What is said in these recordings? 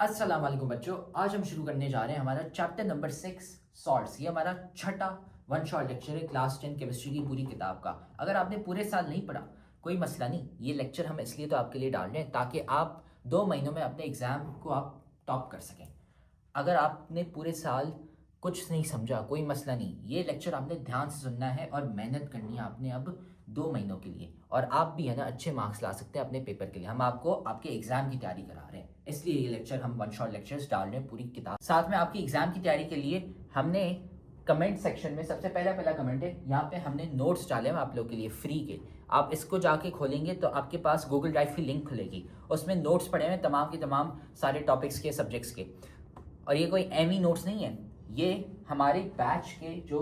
अस्सलाम वालेकुम बच्चों, आज हम शुरू करने जा रहे हैं हमारा चैप्टर नंबर 6 सॉल्ट्स। ये हमारा छठा वन शॉट लेक्चर है क्लास 10 केमिस्ट्री की पूरी किताब का। अगर आपने पूरे साल नहीं पढ़ा कोई मसला नहीं, ये लेक्चर हम इसलिए तो आपके लिए डाल रहे हैं ताकि आप 2 महीनों में अपने एग्ज़ाम को आप टॉप कर सकें। अगर आपने पूरे साल कुछ नहीं समझा कोई मसला नहीं, ये लेक्चर आपने ध्यान से सुनना है और मेहनत करनी है आपने अब 2 महीनों के लिए, और आप भी है ना अच्छे मार्क्स ला सकते हैं अपने पेपर के लिए। हम आपको आपके एग्जाम की तैयारी करा रहे हैं, इसलिए ये लेक्चर हम वन शॉट लेक्चर्स डाल रहे हैं पूरी किताब। साथ में आपकी एग्जाम की तैयारी के लिए हमने कमेंट सेक्शन में सबसे पहला कमेंट है, यहाँ पे हमने नोट्स डाले हैं आप लोग के लिए फ्री के। आप इसको जाके खोलेंगे तो आपके पास गूगल ड्राइव की लिंक खुलेगी, उसमें नोट्स पड़े हुए हैं तमाम के तमाम सारे टॉपिक्स के, सब्जेक्ट्स के। और ये कोई एमी नोट्स नहीं है, ये हमारे बैच के जो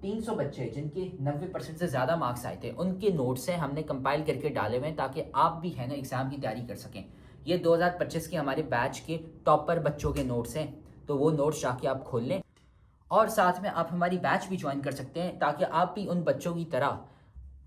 300 बच्चे हैं जिनके 90% से ज़्यादा मार्क्स आए थे उनके नोट्स हैं, हमने कंपाइल करके डाले हुए हैं ताकि आप भी है ना एग्ज़ाम की तैयारी कर सकें। ये 2025 के हमारे बैच के टॉपर बच्चों के नोट्स हैं, तो वो नोट्स जाके आप खोल लें। और साथ में आप हमारी बैच भी ज्वाइन कर सकते हैं ताकि आप भी उन बच्चों की तरह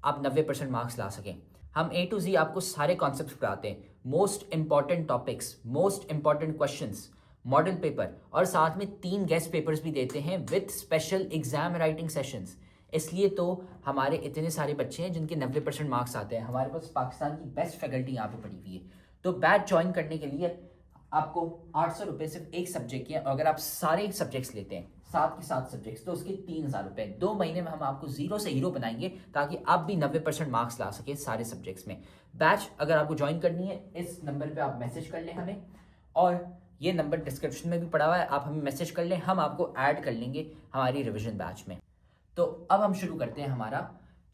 आप 90% मार्क्स ला सकें। हम A to Z आपको सारे कॉन्सेप्ट्स पढ़ाते हैं, most important topics, most important questions, model paper, और साथ में 3 गेस्ट पेपर्स भी देते हैं with special exam writing sessions. इसलिए तो हमारे इतने सारे बच्चे हैं जिनके 90% मार्क्स आते हैं। हमारे पास पाकिस्तान की बेस्ट फैकल्टी यहाँ पे पड़ी हुई है। तो बैच ज्वाइन करने के लिए आपको 800 रुपये सिर्फ एक सब्जेक्ट के, और अगर आप सारे सब्जेक्ट्स लेते हैं 7 के 7 सब्जेक्ट्स तो उसके 3000 रुपये। 2 महीने में हम आपको जीरो से हीरो बनाएंगे ताकि आप भी 90% मार्क्स ला सके सारे सब्जेक्ट्स में। बैच अगर आपको ज्वाइन करनी है इस नंबर पे आप मैसेज कर लें हमें, और ये नंबर डिस्क्रिप्शन में भी पड़ा हुआ है, आप हमें मैसेज कर लें, हम आपको ऐड कर लेंगे हमारी रिविजन बैच में। तो अब हम शुरू करते हैं हमारा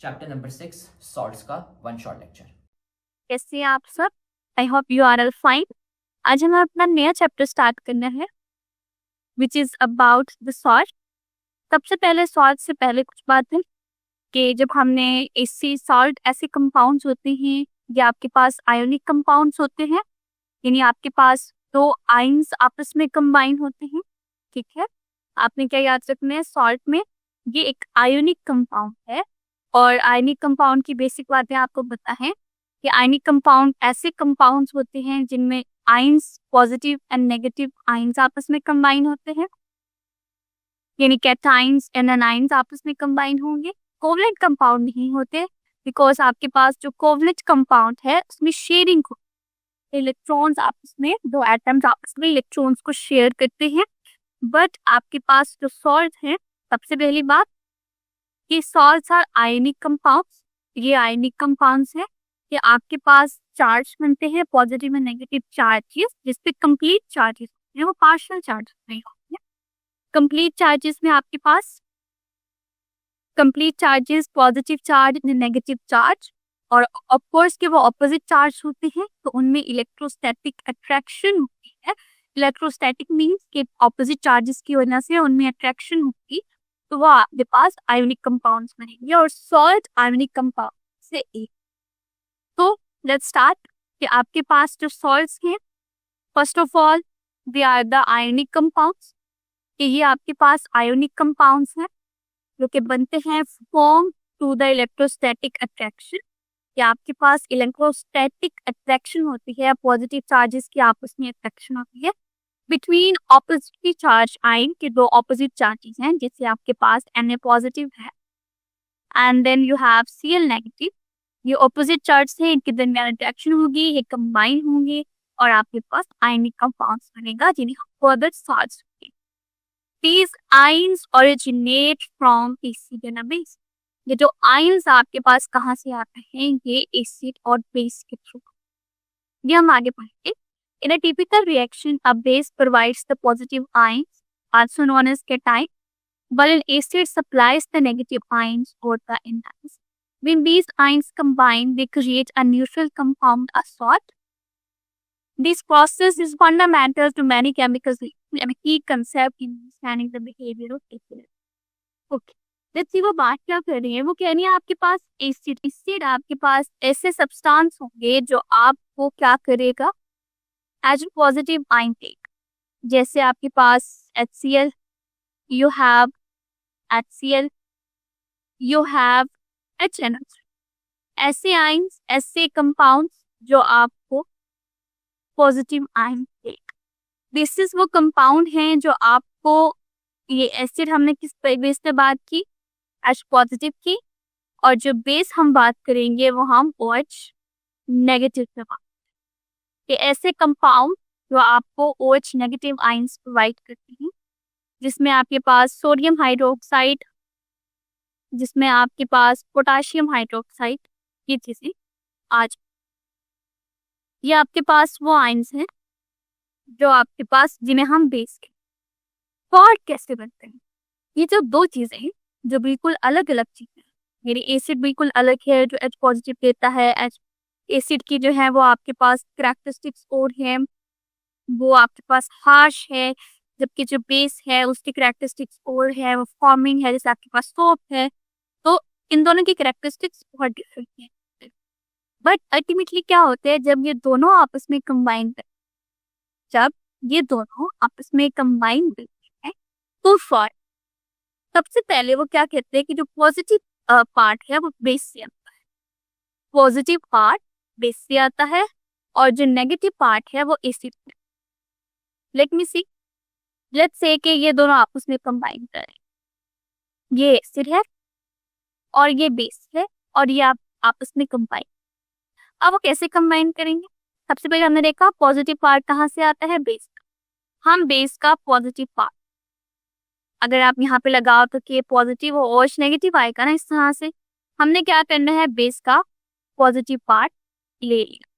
चैप्टर नंबर 6 सॉल्ट्स का वन शॉट लेक्चर। कैसे हैं आप सब? I hope you are all fine. आज हमें अपना नया चैप्टर स्टार्ट करना है which is about the salt. सबसे पहले सॉल्ट से पहले कुछ बात है कि जब हमने ऐसे सॉल्ट ऐसे कंपाउंड्स होते हैं या आपके पास आयोनिक कंपाउंड्स होते हैं, यानी आपके पास दो आयंस आपस में कंबाइन होते हैं, ठीक है। आपने क्या याद रखना है, सॉल्ट में ये एक आयोनिक कंपाउंड है, और आयोनिक कंपाउंड की बेसिक बातें आपको पता है कि आयनिक कंपाउंड ऐसे कंपाउंड्स होते हैं जिनमें ions positive and negative ions आपस में कंबाइन होते हैं, यानी कैटायंस एंड एनायंस आपस में कंबाइन होंगे। कोवलेंट कंपाउंड नहीं होते बिकॉज आपके पास जो कोवलेंट कंपाउंड है उसमें शेयरिंग हो, इलेक्ट्रॉन्स आपस में, दो एटम्स आपस में इलेक्ट्रॉन्स को शेयर करते हैं। बट आपके पास जो सॉल्ट है, सबसे पहली बात, ये सॉल्ट्स आर आयनिक कंपाउंड्स। ये आयनिक कंपाउंड्स है कि आपके पास चार्ज बनते हैं, पॉजिटिव एंड नेगेटिव चार्जेस, जिसपे कंप्लीट चार्जेस होते हैं, वो पार्शियल चार्जेस नहीं होते हैं। कंप्लीट चार्जेस में आपके पास complete charges, positive charge, negative charge, और ऑफ कोर्स के वो ऑपोजिट चार्ज होते हैं, तो उनमें इलेक्ट्रोस्टैटिक अट्रैक्शन होती है। इलेक्ट्रोस्टैटिक मीन्स के ऑपोजिट चार्जेस की वजह से उनमें अट्रैक्शन होगी, तो वो आपके पास आयोनिक कंपाउंड्स बनेंगे, और सॉल्ट आयोनिक कंपाउंड से एक। तो लेट्स स्टार्ट कि आपके पास जो सॉल्ट्स हैं, first of all they are the ionic compounds, कि ये आपके पास आयोनिक कंपाउंड्स हैं जो कि बनते हैं form to the electrostatic attraction, या आपके पास इलेक्ट्रोस्टैटिक अट्रैक्शन होती है, पॉजिटिव चार्जेस की आपस में अट्रैक्शन होती है बिटवीन ऑपोजिटली चार्ज आयन के दो ऑपोजिट चार्जेस हैं, जैसे आपके पास Na पॉजिटिव है and then you have Cl negative. ये ऑपोजिट चार्ज है, इनके दरमियान अट्रैक्शन होगी, ये कंबाइन होंगे और आपके पास आयनिक कंपाउंड्स बनेगा जिन्हें फर्दर सॉल्ट्स होंगे। These ions originate from acid and a base। ये जो आयंस आपके पास कहाँ से आते हैं, ये एसिड और बेस के थ्रू। ये हम आगे पढ़ेंगे। In a typical reaction, a base provides the positive ions, also known as cation, while an acid supplies the negative ions or the anions. When these ions combine, they create a neutral compound, a salt. This process is fundamental to many chemicals and a key concept in understanding the behavior of acids. Okay. Let's see वो बात क्या कर रही है, वो कह रही है आपके पास एसिड आपके पास ऐसे सब्सटेंस होंगे जो आपको क्या करेगा, एज पॉजिटिव आयन टेक। जैसे आपके पास HCl, you have HCl, you have HNO3। ऐसे आयंस, ऐसे कंपाउंड्स जो आपको पॉजिटिव आयन टेक बेसिस वो कंपाउंड हैं जो आपको, ये एसिड हमने किस बेस पे बात की, H पॉजिटिव की, और जो बेस हम बात करेंगे वो हम OH नेगेटिव पे बात, कि ऐसे कंपाउंड जो आपको OH नेगेटिव आयंस प्रोवाइड करते हैं, जिसमें आपके पास सोडियम हाइड्रोक्साइड, जिसमें आपके पास पोटाशियम हाइड्रोक्साइड, ये चीजें आज, ये आपके पास वो आयंस हैं जो आपके पास, जिन्हें हम बेस के सॉल्ट कैसे बनते हैं। ये जो दो चीजें हैं जो बिल्कुल अलग अलग चीजें हैं, मेरी एसिड बिल्कुल अलग है जो H पॉजिटिव देता है, H एसिड की जो है वो आपके पास कैरेक्टरिस्टिक्स और है, वो आपके पास हार्श है, जबकि जो बेस है उसकी कैरेक्टरिस्टिक्स और है, वो फॉर्मिंग है, जैसे आपके पास सोप है। तो इन दोनों की कैरेक्टरिस्टिक्स बहुत डिफरेंट है, बट अल्टीमेटली क्या होते हैं जब ये दोनों आपस में कंबाइन, जब ये दोनों आपस में कंबाइन करते हैं तो फॉर, सबसे पहले वो क्या कहते हैं कि जो पॉजिटिव पार्ट है वो बेस से आता है, पॉजिटिव पार्ट बेस से आता है, और जो नेगेटिव पार्ट है वो एसिड से। Let me C, let's say कि ये दोनों आपस में कंबाइन कर रहे हैं, ये एसिड है और ये बेस है, और ये आप आपस में कंबाइन, अब वो कैसे कंबाइन करेंगे। सबसे पहले हमने देखा पॉजिटिव पार्ट कहाँ से आता है, बेस का। हम बेस का पॉजिटिव पार्ट अगर आप यहाँ पे लगाओ तो के पॉजिटिव और OH नेगेटिव आएगा ना, इस तरह से हमने क्या करना है, बेस का पॉजिटिव पार्ट ले लिया।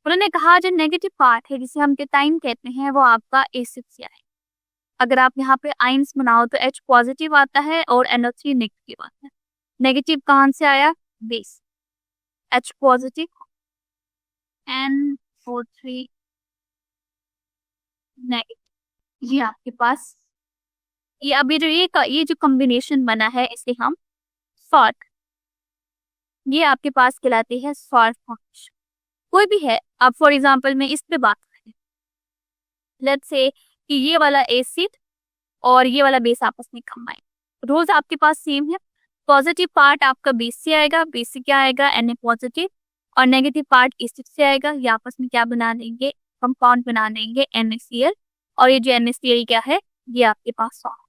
उन्होंने कहा जो नेगेटिव पार्ट है जिसे हम केटाइन कहते हैं वो आपका एसिड से आएगा। अगर आप यहाँ पे आयंस बनाओ तो H पॉजिटिव आता है और NO3 नेगेटिव आता है। नेगेटिव कहाँ से आया, base, H positive NO3 negative, ये आपके पास, ये अभी जो ये जो कॉम्बिनेशन बना है इसे हम सॉल्ट, ये आपके पास कहलाती है सॉल्ट फॉर्मेशन। कोई भी है, अब फॉर एग्जांपल मैं इस पे बात करें, लेट्स से कि ये वाला एसिड और ये वाला बेस आपस में कंबाइन, रोज आपके पास सेम है, पॉजिटिव पार्ट आपका बेस से आएगा, बेस से क्या आएगा Na पॉजिटिव, और नेगेटिव पार्ट एसिड से आएगा, ये आपस में क्या बना देंगे, कंपाउंड बना देंगे NaCl, और ये जो NaCl क्या है, ये आपके पास सॉल्ट।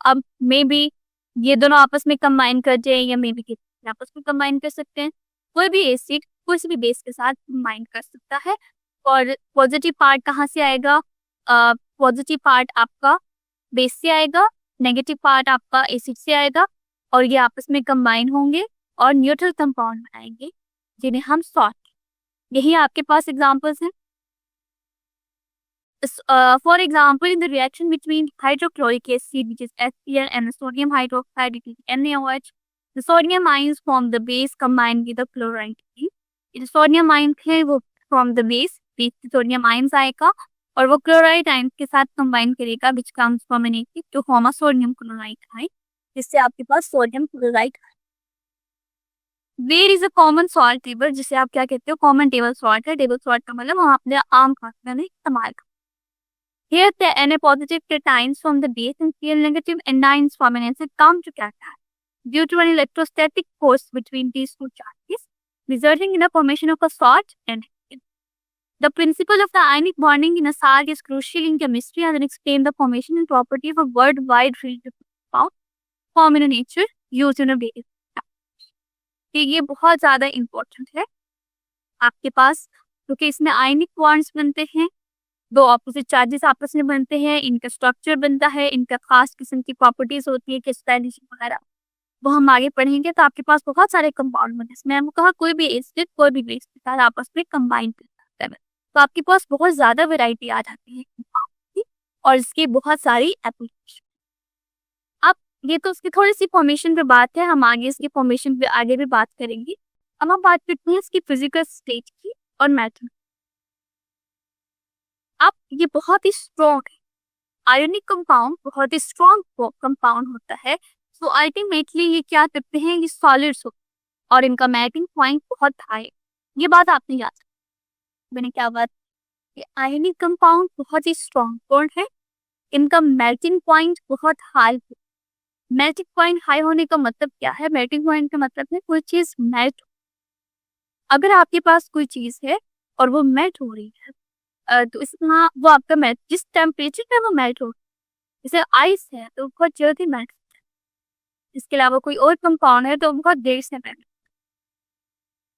अब मे बी ये दोनों आपस में कंबाइन कर जाए, या मे बी आपस में कंबाइन कर सकते हैं, कोई भी एसिड कोई भी बेस के साथ कंबाइन कर सकता है। और पॉजिटिव पार्ट कहाँ से आएगा, पॉजिटिव पार्ट आपका बेस से आएगा, नेगेटिव पार्ट आपका एसिड से आएगा, और ये आपस में कंबाइन होंगे और न्यूट्रल कंपाउंड बनाएंगे जिन्हें हम सॉल्ट, यही आपके पास एग्जांपल्स हैं। For example, in the reaction between hydrochloric acid, which is HCl, and sodium hydroxide, which is NaOH, the sodium ions form the base combined with the chloride. जो sodium ion है वो from the base sodium ions आएगा, और वो chloride ion के साथ combine करेगा, which comes from an acid to form a sodium chloride ion, जिससे आपके पास sodium chloride. Where is a common salt table, जिसे आप क्या कहते हो, कॉमन टेबल सॉल्ट है। टेबल सॉल्ट का मतलब हम अपने आम खाने में इस्तेमाल करते हैं। Here the Na positive cations from the base and Cl negative anions from an acid come together due to an electrostatic force between these two charges, resulting in the formation of a salt and acid. The principle of the ionic bonding in a salt is crucial in chemistry and explain the formation and property of a worldwide range of compounds formed in nature used in a various applications. ये बहुत ज्यादा important है आपके पास, क्योंकि इसमें आयनिक bonds बनते हैं, दो ऑपोजिट चार्जेस आपस में बनते हैं, इनका स्ट्रक्चर बनता है, इनका खास किस्म की प्रॉपर्टीज होती है, क्रिस्टलाइजेशन वगैरह, वो हम आगे पढ़ेंगे। तो आपके पास बहुत सारे कंपाउंड बनते हैं, मैंने कहा कोई भी एसिड कोई भी बेस के साथ आपस में कंबाइन कर सकता है, तो आपके पास बहुत ज्यादा वैरायटी आ जाती है कंपाउंड की, और इसकी बहुत सारी एप्लीकेशन। अब ये तो उसकी थोड़ी सी फॉर्मेशन पे बात है, हम आगे इसकी फॉर्मेशन पे आगे भी बात करेंगे। अब हम बात करते हैं इसकी फिजिकल स्टेट की और मेथड। अब ये बहुत ही स्ट्रॉन्ग है, आयोनिक कंपाउंड बहुत ही स्ट्रॉन्ग कंपाउंड होता है, सो अल्टीमेटली ये क्या करते हैं, ये सॉलिड्स होते हैं और इनका मेल्टिंग पॉइंट बहुत हाई। ये बात आपने याद रखी, मैंने क्या बात, ये आयोनिक कंपाउंड बहुत ही स्ट्रॉन्ग बॉन्ड है, इनका मेल्टिंग पॉइंट बहुत हाई है। मेल्टिंग पॉइंट हाई होने का मतलब क्या है, मेल्टिंग पॉइंट का मतलब है कोई चीज मेल्ट, अगर आपके पास कोई चीज है और वो मेल्ट हो रही है तो इसमें वो आपका मेल्ट जिस टेम्परेचर पे वो मेल्ट हो, जैसे आइस है तो बहुत जल्दी मेल्ट, इसके अलावा कोई और कंपाउंड है तो बहुत देर से मेल्ट।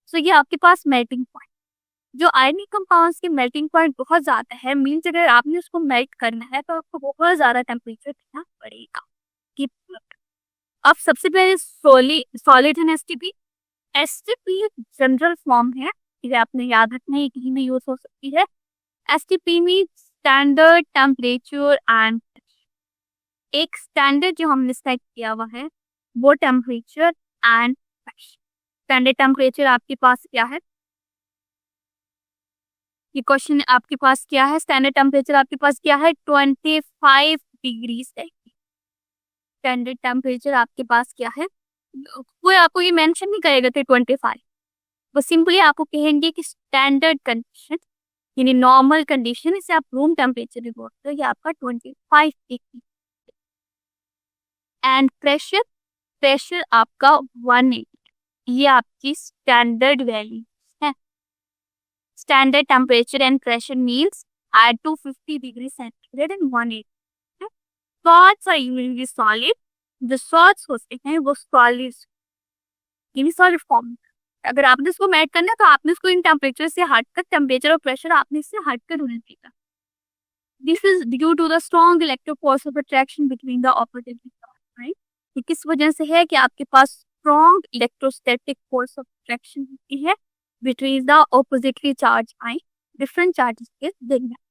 सो ये आपके पास मेल्टिंग पॉइंट, जो आयनिक कंपाउंड्स की मेल्टिंग पॉइंट बहुत ज्यादा है, मीन्स अगर आपने उसको मेल्ट करना है तो आपको बहुत ज्यादा टेम्परेचर देना पड़ेगा। कि अब सबसे पहले सॉलिड है एसटीपी। एसटीपी जनरल फॉर्म है, इसे आपने याद रखना है, कहीं में यूज हो सकती है। एसटीपी में स्टैंडर्ड टेम्परेचर एंड, एक स्टैंडर्ड जो हमने सेट किया हुआ है वो temperature and pressure. Standard temperature आपके पास क्या है, ये क्वेश्चन आपके पास क्या है, स्टैंडर्ड टेम्परेचर आपके पास क्या है, 25 डिग्री है। स्टैंडर्ड टेम्परेचर आपके पास क्या है, कोई आपको ये मेंशन नहीं करेगा कि 25, वो सिंपली आपको कहेंगे कि स्टैंडर्ड कंडीशन यानी नॉर्मल कंडीशन, इसे आप रूम टेम्परेचर भी बोलते हो, ये आपका 25 डिग्री। एंड प्रेशर, प्रेशर आपका 180, ये आपकी स्टैंडर्ड वैल्यू है। Standard temperature and pressure means at 250 degree centigrade and 180। Salts are usually solid, जो सॉल्ट्स होते हैं वो सॉलिड यानी सॉलिड फॉर्म। अगर आपने इसको मेल्ट करना है तो आपने इसको इन टेम्परेचर से हटकर, टेम्परेचर और प्रेशर आपने इससे हटकर होने देगा। This is due to the strong electric force of attraction between the opposite, right. ये किस वजह से है कि आपके पास strong electrostatic force of attraction होती है between the oppositely charge ion, different charges के दरमियान,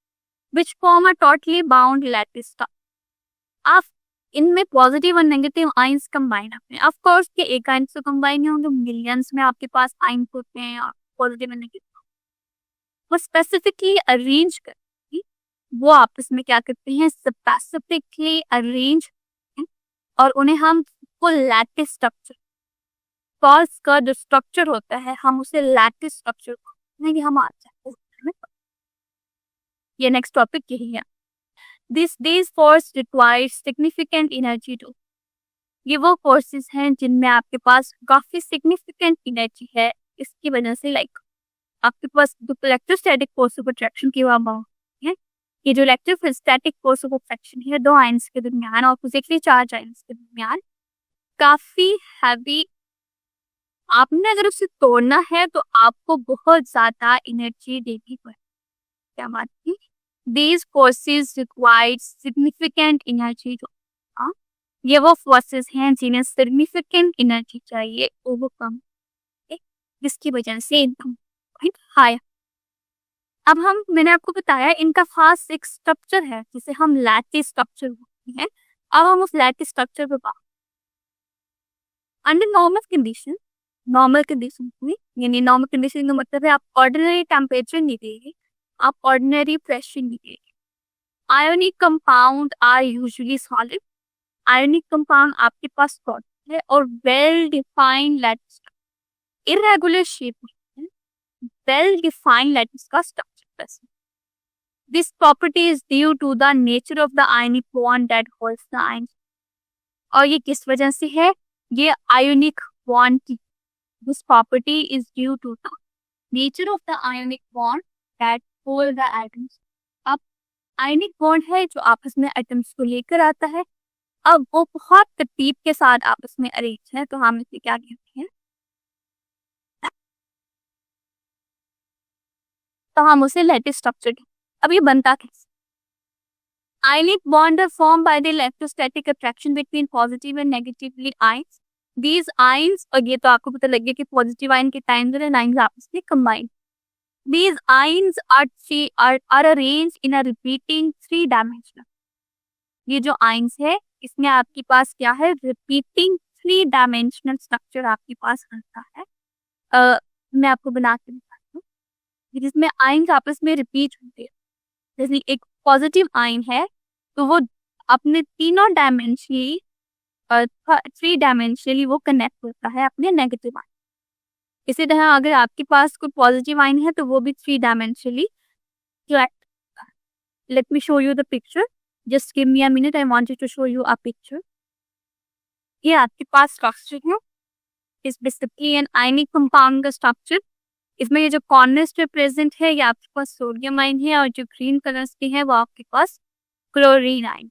which form a totally bound lattice star. आप इनमें पॉजिटिव और नेगेटिव आयंस कंबाइन होते हैं। ऑफ कोर्स के एक आयन से कंबाइन नहीं होंगे, मिलियंस में आपके पास आयन होते हैं पॉजिटिव और नेगेटिव, वो स्पेसिफिकली अरेंज करके वो आपस में क्या करते हैं, स्पेसिफिकली अरेंज, और उन्हें हम लैटिस स्ट्रक्चर, सॉल्ट्स का जो स्ट्रक्चर होता है हम उसे लैटिस स्ट्रक्चर नहीं, हम आ जाते हैं। ये नेक्स्ट टॉपिक यही है। These force requires significant energy too। ये वो फोर्सेस हैं जिनमें आपके पास काफी सिग्निफिकेंट एनर्जी है, इसकी वजह से लाइक आपके पास जो इलेक्ट्रोस्टैटिक फोर्स ऑफ अट्रैक्शन की बात है, ये जो इलेक्ट्रोस्टैटिक फोर्स ऑफ अट्रैक्शन है दो आयंस के दरमियान, ऑपोजिटली चार्ज आयंस के दरमियान, काफी हैवी। आपने अगर उसे तोड़ना है तो आपको बहुत ज्यादा एनर्जी देनी पड़ेगी। क्या बात की, these forces require significant energy to, हाँ, ये वो फोर्सेस हैं जिन्हें सिग्निफिकेंट एनर्जी चाहिए ओवरकम, जिसकी वजह से इनकम पॉइंट हाई। अब मैंने आपको बताया इनका खास एक स्ट्रक्चर है जिसे हम लैटिस स्ट्रक्चर बोलते हैं। अब हम उस लैटिस स्ट्रक्चर पे बात, अंडर नॉर्मल कंडीशन में, यानी नॉर्मल कंडीशन का मतलब है आप ऑर्डिनरी टेम्परेचर नहीं देंगे, आप ऑर्डिनरी प्रेशर नहीं देंगे। Ionic compound are usually solid, ionic compound आपके पास सॉलिड है और well defined lattice, irregular shape में वेल डिफाइंड लैटिस का structure. This property is due to the nature of the ionic bond that holds the ion. और ये किस वजह से है, ये आयोनिक बॉन्ड की this property is due to the nature of the ionic bond that hold the atoms. अब ionic bond है जो आपस में एटम्स को लेकर आता है, अब वो बहुत तरतीब के साथ आपस में अरेंज है, तो हम इसे क्या कहते हैं, तो हम उसे लैटिस स्ट्रक्चर कहते हैं। अब ये बनता कैसे, ionic bond are form by the electrostatic attraction between positive and negatively ions. These ions, और ये तो आपको पता लग गया कि पॉजिटिव आयन के टाइम्स एंड आयंस आपस में combine. These ions are arranged in a repeating 3-dimensional। ये जो आयंस है इसमें आपके पास क्या है, रिपीटिंग 3-dimensional स्ट्रक्चर आपके पास रहता है। मैं आपको बना के दिखाती हूँ, जिसमें आयंस आपस में रिपीट होते हैं। जैसे एक पॉजिटिव आयन है तो वो अपने तीनों डायमेंशनली 3-dimensionally वो कनेक्ट होता है अपने नेगेटिव आयन। इसी तरह अगर आपके पास कोई पॉजिटिव आयन है तो वो भी 3-dimensionally connect. Let me show you the picture, just give me a minute, I wanted to show you a picture. ये आपके पास स्ट्रक्चर है, इस बेसिकली एन आयनिक कंपाउंड का स्ट्रक्चर। इसमें ये जो कॉर्नर्स पे प्रेजेंट है ये आपके पास सोडियम आयन है और जो ग्रीन कलर्स के हैं वो आपके पास क्लोरीन आयन।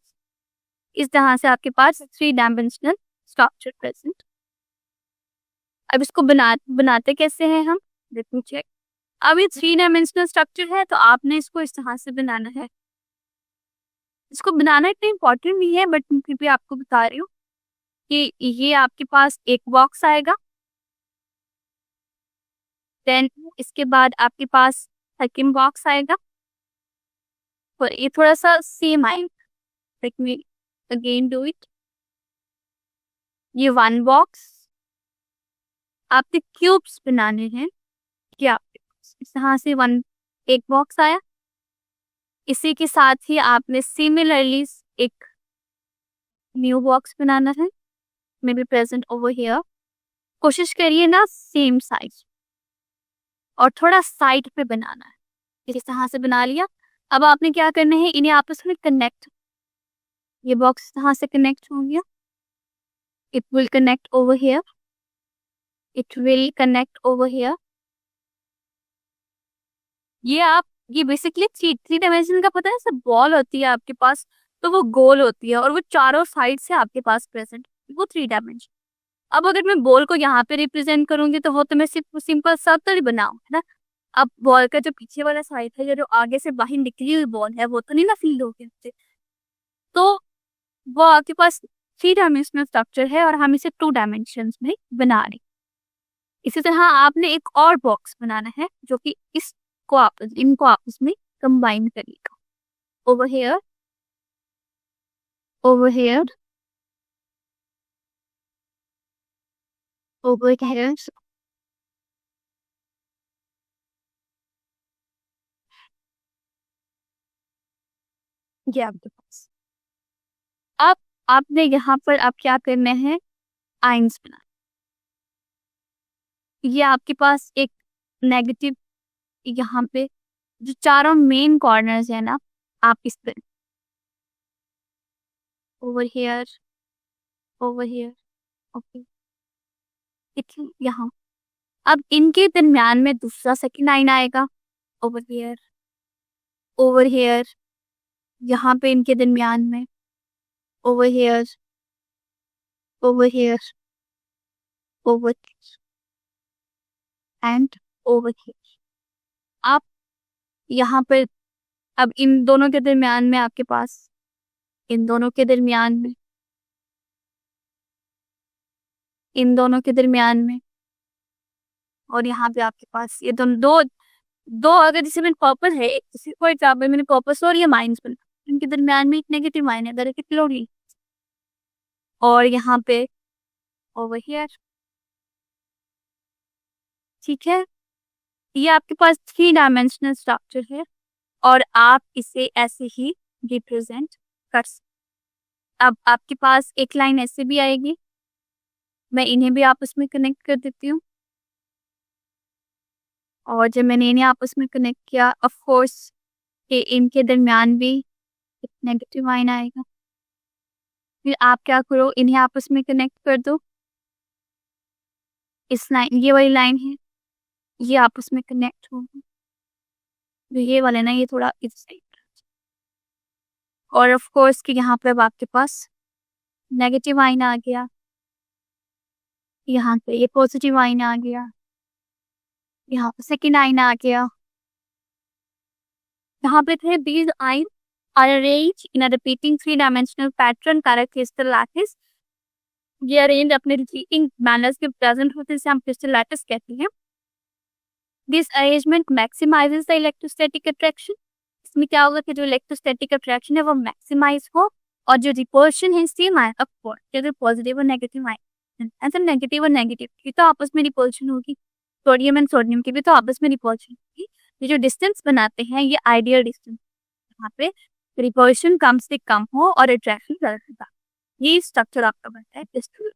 इस तरह से आपके पास 3 डायमेंशनल स्ट्रक्चर प्रेजेंट। अब इसको बनाते कैसे हैं हम, लेट मी चेक। अब ये 3 डायमेंशनल स्ट्रक्चर है तो आपने इसको इस तरह से बनाना है। इसको बनाना इतना इम्पोर्टेंट नहीं है बट फिर भी आपको बता रही हूँ कि ये आपके पास एक बॉक्स आएगा, देन इसके बाद आपके पास सेकंड बॉक्स आएगा और ये थोड़ा सा सेम आएगा। Let me again do it. ये 1 बॉक्स, आपके क्यूब्स बनाने हैं कि आपके पास इस तरह से एक बॉक्स आया। इसी के साथ ही आपने सिमिलरली एक न्यू बॉक्स बनाना है, may be present over here. कोशिश करिए ना सेम साइज और थोड़ा साइड पे बनाना है। इस तरह से बना लिया। अब आपने क्या करना है, इन्हें आपस में कनेक्ट, ये बॉक्स इस तरह से कनेक्ट हो गया, it will connect over here, it will connect over here. ये बेसिकली थ्री डायमेंशन का पता है, सब बॉल होती है आपके पास तो वो गोल होती है और वो चारों साइड से आपके पास प्रेजेंट, वो 3 डायमेंशन। अब अगर मैं बॉल को यहाँ पे रिप्रेजेंट करूंगी तो वो तो मैं सिर्फ सिंपल सर्कल ही बनाऊं, है ना। अब बॉल का जो पीछे वाला साइड है, जो आगे से बाहर निकली हुई बॉल है, वो तो नहीं ना फील होगी उससे। तो वो आपके पास 3 डायमेंशनल स्ट्रक्चर है और हम इसे 2 डायमेंशन में बना रहे। इसी तरह आपने एक और बॉक्स बनाना है जो कि इनको आपस में कंबाइन करेगा। Over here, over here, over here. ये आपके पास। अब आपने यहाँ पर आप क्या करना है, आयंस बना। ये आपके पास एक नेगेटिव, यहाँ पे जो चारों मेन कॉर्नर्स है ना, आप इस पर over here, over here, okay, यहाँ। अब इनके दरमियान में दूसरा सेकंड लाइन आएगा, ओवर हियर, ओवर हियर, यहाँ पे इनके दरमियान में over here, over here, over and over here. आप यहाँ पर अब इन दोनों के दरमियान में आपके पास, इन दोनों के दरमियान में, इन दोनों के दरमियान में, और यहाँ पे आपके पास ये दो दो अगर जैसे मैंने पर्पस है, फॉर एग्जाम्पल मैंने पर्पस और ये माइंस बना, इनके दरमियान में एक नेगेटिव माइन है, अगर क्लोरीन, और यहाँ पे ओवर हियर। ठीक है, ये आपके पास 3 डायमेंशनल स्ट्रक्चर है और आप इसे ऐसे ही रिप्रेजेंट कर सकते। अब आपके पास एक लाइन ऐसे भी आएगी, मैं इन्हें भी आपस में कनेक्ट कर देती हूँ, और जब मैंने इन्हें आपस में कनेक्ट किया, ऑफ कोर्स कि इनके दरमियान भी एक नेगेटिव आयन आएगा। फिर आप क्या करो, इन्हें आपस में कनेक्ट कर दो। इस लाइन, ये वाली लाइन है, ये आपस में कनेक्ट होगा, तो ये वाले ना ये थोड़ा इस साइड, और ऑफ कोर्स कि यहाँ पे अब आपके पास नेगेटिव आयन आ गया, यहाँ पे ये पॉजिटिव आयन आ गया, यहाँ पे सेकेंड आयन आ गया। यहाँ पे थे these ions are arranged in a repeating 3-dimensional pattern crystal lattice। ये अरेंज अपने रिपीटिंग मैनर्स के प्रेजेंट होते हैं, हम क्रिस्टल लैटिस कहते हैं। This arrangement maximises the electrostatic attraction. इसमें क्या होगा कि जो इलेक्ट्रोस्टैटिक अट्रैक्शन है वो मैक्सिमाइज हो, और जो रिपल्शन है सेम आए अपवर्ड, जैसे पॉजिटिव और नेगेटिव आए, ऐसे नेगेटिव और नेगेटिव की तो आपस में रिपल्शन होगी, सोडियम एंड सोडियम की भी तो आपस में रिपल्शन होगी। ये जो डिस्टेंस बनाते हैं ये आइडियल डिस्टेंस, यहाँ पे रिपल्शन कम से कम हो और अट्रैक्शन ज्यादा से ज्यादा, ये स्ट्रक्चर आपका बनता है क्रिस्टल।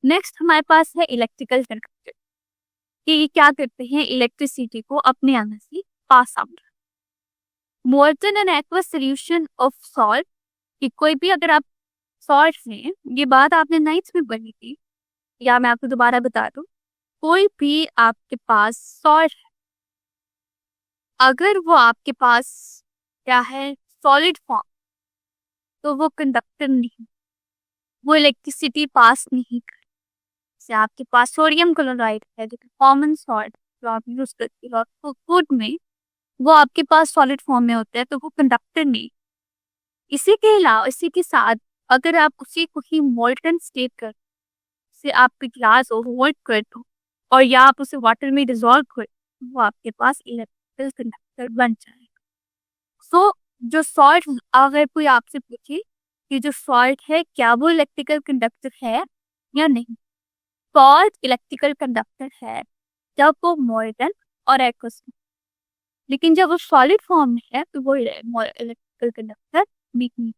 नेक्स्ट हमारे पास है इलेक्ट्रिकल कंडक्टर, कि ये क्या करते हैं, इलेक्ट्रिसिटी को अपने अंदर से pass out. Molten and aqueous solution of salt, कि कोई भी अगर आप सॉल्ट लें, ये बात आपने नाइन्थ में पढ़ी थी, या मैं आपको दोबारा बता दूं, कोई भी आपके पास सॉल्ट है, अगर वो आपके पास क्या है सॉलिड फॉर्म, तो वो कंडक्टर नहीं, वो इलेक्ट्रिसिटी पास नहीं कर। जैसे आपके पास सोडियम क्लोराइड है जो कॉमन सॉल्ट जो आप यूज करते हो तो फूड में, वो आपके पास सॉलिड फॉर्म में होता है, तो वो कंडक्टर नहीं। इसी के अलावा इसी के साथ अगर आप उसी को ही मोल्टन स्टेट कर से आपके ग्लास ओवरवर्क कर दो और या आप उसे वाटर में डिजोल्व कर दो, वो आपके पास इलेक्ट्रिकल कंडक्टर बन जाएगा। सो जो सॉल्ट, अगर कोई आपसे पूछे कि जो सॉल्ट है क्या वो इलेक्ट्रिकल कंडक्टर है या नहीं, सॉल्ट इलेक्ट्रिकल कंडक्टर है जब वो मोल्टन और एक्वस में, लेकिन जब वो सॉलिड फॉर्म में है तो वो इलेक्ट्रिकल कंडक्टर नहीं।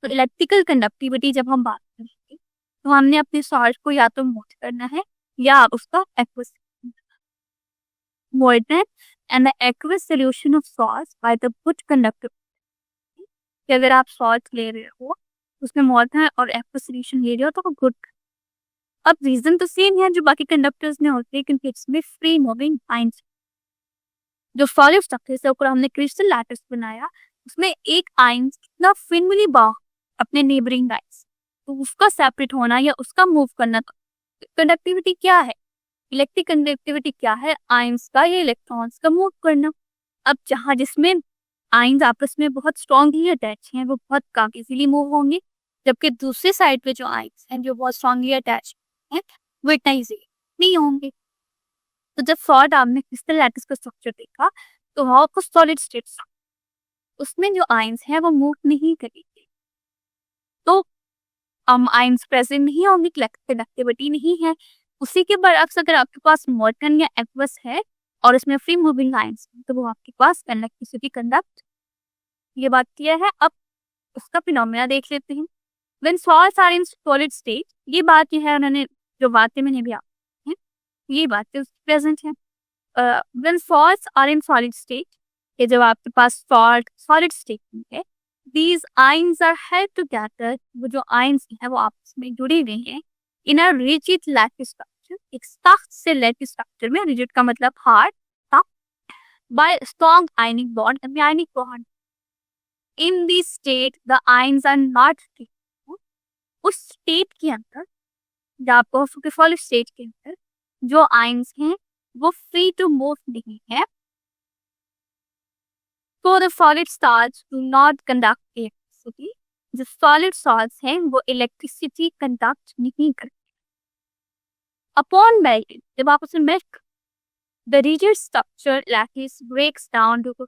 तो इलेक्ट्रिकल कंडक्टिविटी जब हम बात करेंगे तो हमने अपने सॉल्ट को या तो मोल्ट करना है या उसका aqueous molten and the aqueous solution of salt by the good conductor. कि अगर आप सॉल्ट ले रहे हो उसमें मोल्टन और एक्वस सॉल्यूशन ले रहे हो तो वो गुड। अब रीजन तो सेम है जो बाकी कंडक्टर्स में होते हैं, क्योंकि इसमें फ्री मूविंग आयंस। जो सॉलिड स्ट्रक्चर से ऊपर हमने क्रिस्टल लैटिस बनाया, उसमें एक आयन कितना फिनली बाउंड अपने नेबरिंग आयंस, तो उसका सेपरेट होना या उसका मूव करना। कंडक्टिविटी क्या है, इलेक्ट्रिक कंडक्टिविटी क्या है, आयंस का या इलेक्ट्रॉन्स का मूव करना। अब जहां जिसमें आयंस आपस में बहुत स्ट्रांगली अटैच हैं वो बहुत कम इजीली मूव होंगे, जबकि दूसरे साइड पे जो आयंस हैं जो बहुत स्ट्रांगली अटैच हैं वो इतना इजीली नहीं होंगे। तो जब सॉल्ट आपने क्रिस्टल लैटिस का स्ट्रक्चर देखा तो वहां को सॉलिड स्टेट, उसमें जो आयंस हैं वो मूव नहीं करेंगे, तो आयंस प्रेजेंट नहीं होंगी, कंडक्टिविटी नहीं है। उसी के बरअक्स अगर आपके पास मोल्टन या एक्वस है और उसमें फ्री मूविंग आयंस तो वो आपके पास इलेक्ट्रिसिटी कंडक्ट। ये बात क्लियर है। अब उसका फिनोमेना देख लेते हैं। When salts are in solid state, ये बात जो है उन्होंने जो बातें मैंने भी आपको हैं ये बातें प्रेजेंट है। When salts are in solid state, ये जब आपके पास सॉल्ट सॉलिड स्टेट में है, these ions are held together, वो जो ions हैं वो आपस में जुड़े हुए हैं in a rigid lattice structure, एक सख्त से lattice structure में, rigid का मतलब hard, tough, by strong ionic bond, ionic bond. In this state the ions are not free. उस स्टेट के अंदर जब आपको सॉलिड स्टेट के अंदर जो आयंस हैं वो फ्री टू मूव नहीं है, तो the solid salts do not conduct electricity. जो सॉलिड salts हैं वो इलेक्ट्रिसिटी कंडक्ट नहीं करते। अपॉन मेल्टिंग, जब आप उसे melt, the rigid structure lattice breaks down to,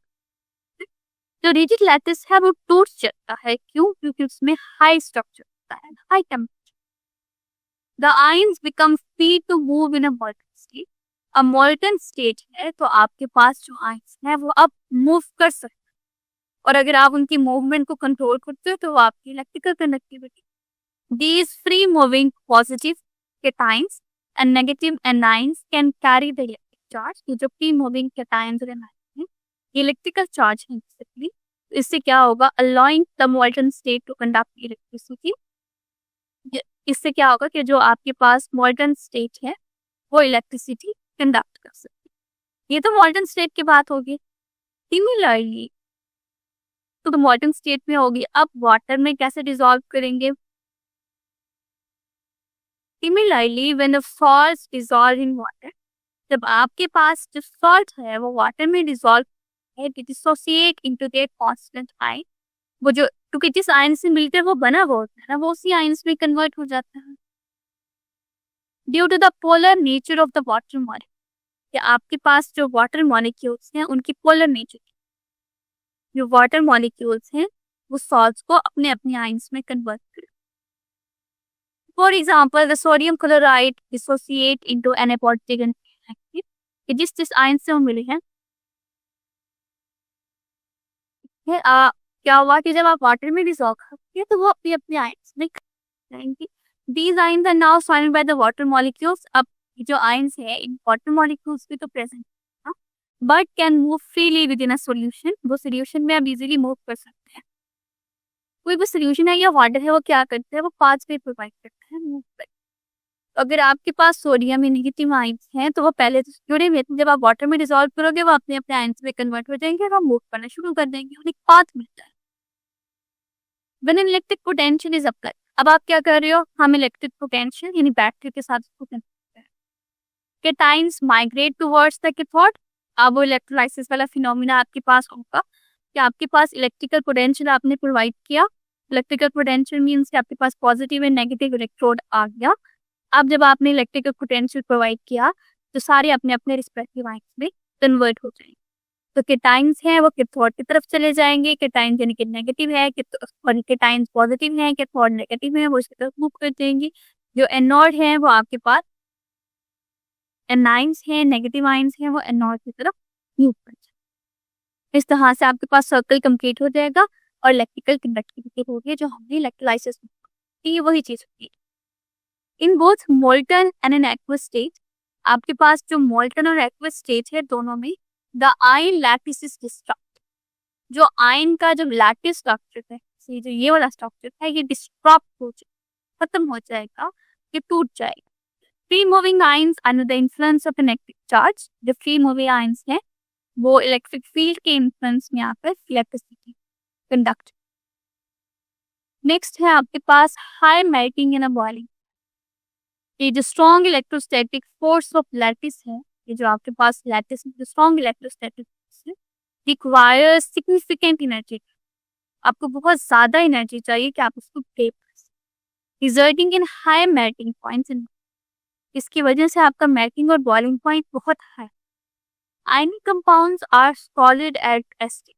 जो रिजिड लैटिस है वो टूट जाता है। क्यों? क्योंकि उसमें हाई स्ट्रक्चर होता है, high temperature. The ions become free to move in a molten state. अब मोल्टन स्टेट है तो आपके पास जो आयंस है वो अब मूव कर सकते हैं, और अगर आप उनकी मूवमेंट को कंट्रोल करते हो तो वो आपकी electrical conductivity. These free moving positive cations and negative anions can carry the electric charge. ये जो फ्री मूविंग केटायंस और एनायंस हैं ये इलेक्ट्रिकल चार्ज है बेसिकली। इससे क्या होगा, allowing the molten state to conduct electricity. इससे क्या होगा कि जो आपके पास मोल्टन स्टेट है वो इलेक्ट्रिसिटी कंडक्ट कर सकती है। ये तो मोल्टन स्टेट की बात होगी। सिमिलरली तो मोल्टन स्टेट में होगी, अब वाटर में कैसे डिसॉल्व करेंगे। Similarly when the salts dissolve in water, जब आपके पास जो सॉल्ट है वो वाटर में डिसॉल्व है, dissociate into their constant ion, वो जो क्योंकि जिस आयन से मिलकर वो बना हुआ होता है ना वो उसी आयंस में कन्वर्ट हो जाता है। Due to the polar nature of the water molecule, कि आपके पास जो वाटर मॉलिक्यूल्स हैं उनकी पोलर नेचर, जो वाटर मॉलिक्यूल्स हैं वो सॉल्ट्स को अपने अपने आयंस में कन्वर्ट करें। For example the sodium chloride dissociate into एनापोर्टिक, जिस आयन से वो मिले हैं। क्या हुआ कि जब आप वाटर में डिसॉल्व करते हैं तो वो अपने अपने आयंस में जाएंगे। These ions are now surrounded by the water molecules. अब जो आयंस है इन वाटर मॉलिक्यूल्स भी तो प्रेजेंट है, but can move freely with in a solution. वो सॉल्यूशन में अब इजीली मूव कर सकते हैं। कोई भी सॉल्यूशन है या वाटर है वो क्या करता है, वो पाथवे प्रोवाइड करता है मूव करता है। अगर आपके पास सोडियम में नेगेटिव आयंस हैं तो वो पहले तो जुड़े हुए थे, जब आप वाटर में डिसॉल्व करोगे वो अपने अपने आयंस में कन्वर्ट हो जाएंगे और वो मूव करना शुरू कर देंगे, उन्हें पाथ मिलता है। When an electric potential is applied, अब आप क्या कर रहे हो, हम इलेक्ट्रिक पोटेंशियल यानी बैटरी के साथ इसको कनेक्ट कर रहे हैं। Cations migrate towards the cathode. अब वो इलेक्ट्रोलाइसिस वाला फिनोमिना आपके पास होगा कि आपके पास इलेक्ट्रिकल पोटेंशियल आपने प्रोवाइड किया। इलेक्ट्रिकल पोटेंशियल मीन्स कि आपके पास पॉजिटिव एंड नेगेटिव इलेक्ट्रोड आ गया। अब जब आपने इलेक्ट्रिकल पोटेंशियल प्रोवाइड किया तो सारे अपने अपने रिस्पेक्टिव आयंस में कन्वर्ट हो जाएंगे। तो कैटायंस हैं वो कैथोड की तरफ चले जाएंगे, कैटायंस यानी कि नेगेटिव है, और कैटायंस पॉजिटिव है, कैथोड नेगेटिव है, वो इसकी तरफ मूव कर जाएंगे। जो एनोड है वो आपके पास एनाइंस है, नेगेटिव आयंस है, वो एनोड की तरफ मूव कर जाएंगे। इस तरह से आपके पास सर्कल कंप्लीट हो जाएगा और इलेक्ट्रिकल कंडक्टिविटी होगी जो हमने इलेक्ट्रोलाइसिस में की, वही चीज होगी। In both molten and an aqueous state, आपके पास जो मोल्टन और एक्वस स्टेट है दोनों में the ion lattice is destruct. जो आयन का जो लैटिस स्ट्रक्चर है, जो ये वाला स्ट्रक्चर है, ये डिस्ट्रक्ट हो जाएगा, खत्म हो जाएगा, ये टूट जाएगा। Free moving ions under the influence of electric charge, जो फ्री मूविंग आयंस हैं वो इलेक्ट्रिक फील्ड के इन्फ्लुएंस में आकर इलेक्ट्रिसिटी कंडक्ट। नेक्स्ट है आपके पास high melting in a boiling. ये जो strong electrostatic force of lattice है, ये जो आपके पास लैटिस में जो स्ट्रॉन्ग इलेक्ट्रोस्टैटिक फोर्स है, रिक्वायर्स सिग्निफिकेंट एनर्जी। आपको बहुत ज्यादा एनर्जी चाहिए कि आप उसको ब्रेक कर सकें, resulting in high melting points in. इसकी वजह से आपका मेल्टिंग और बॉइलिंग पॉइंट बहुत high. Ionic compounds are solid at acidic.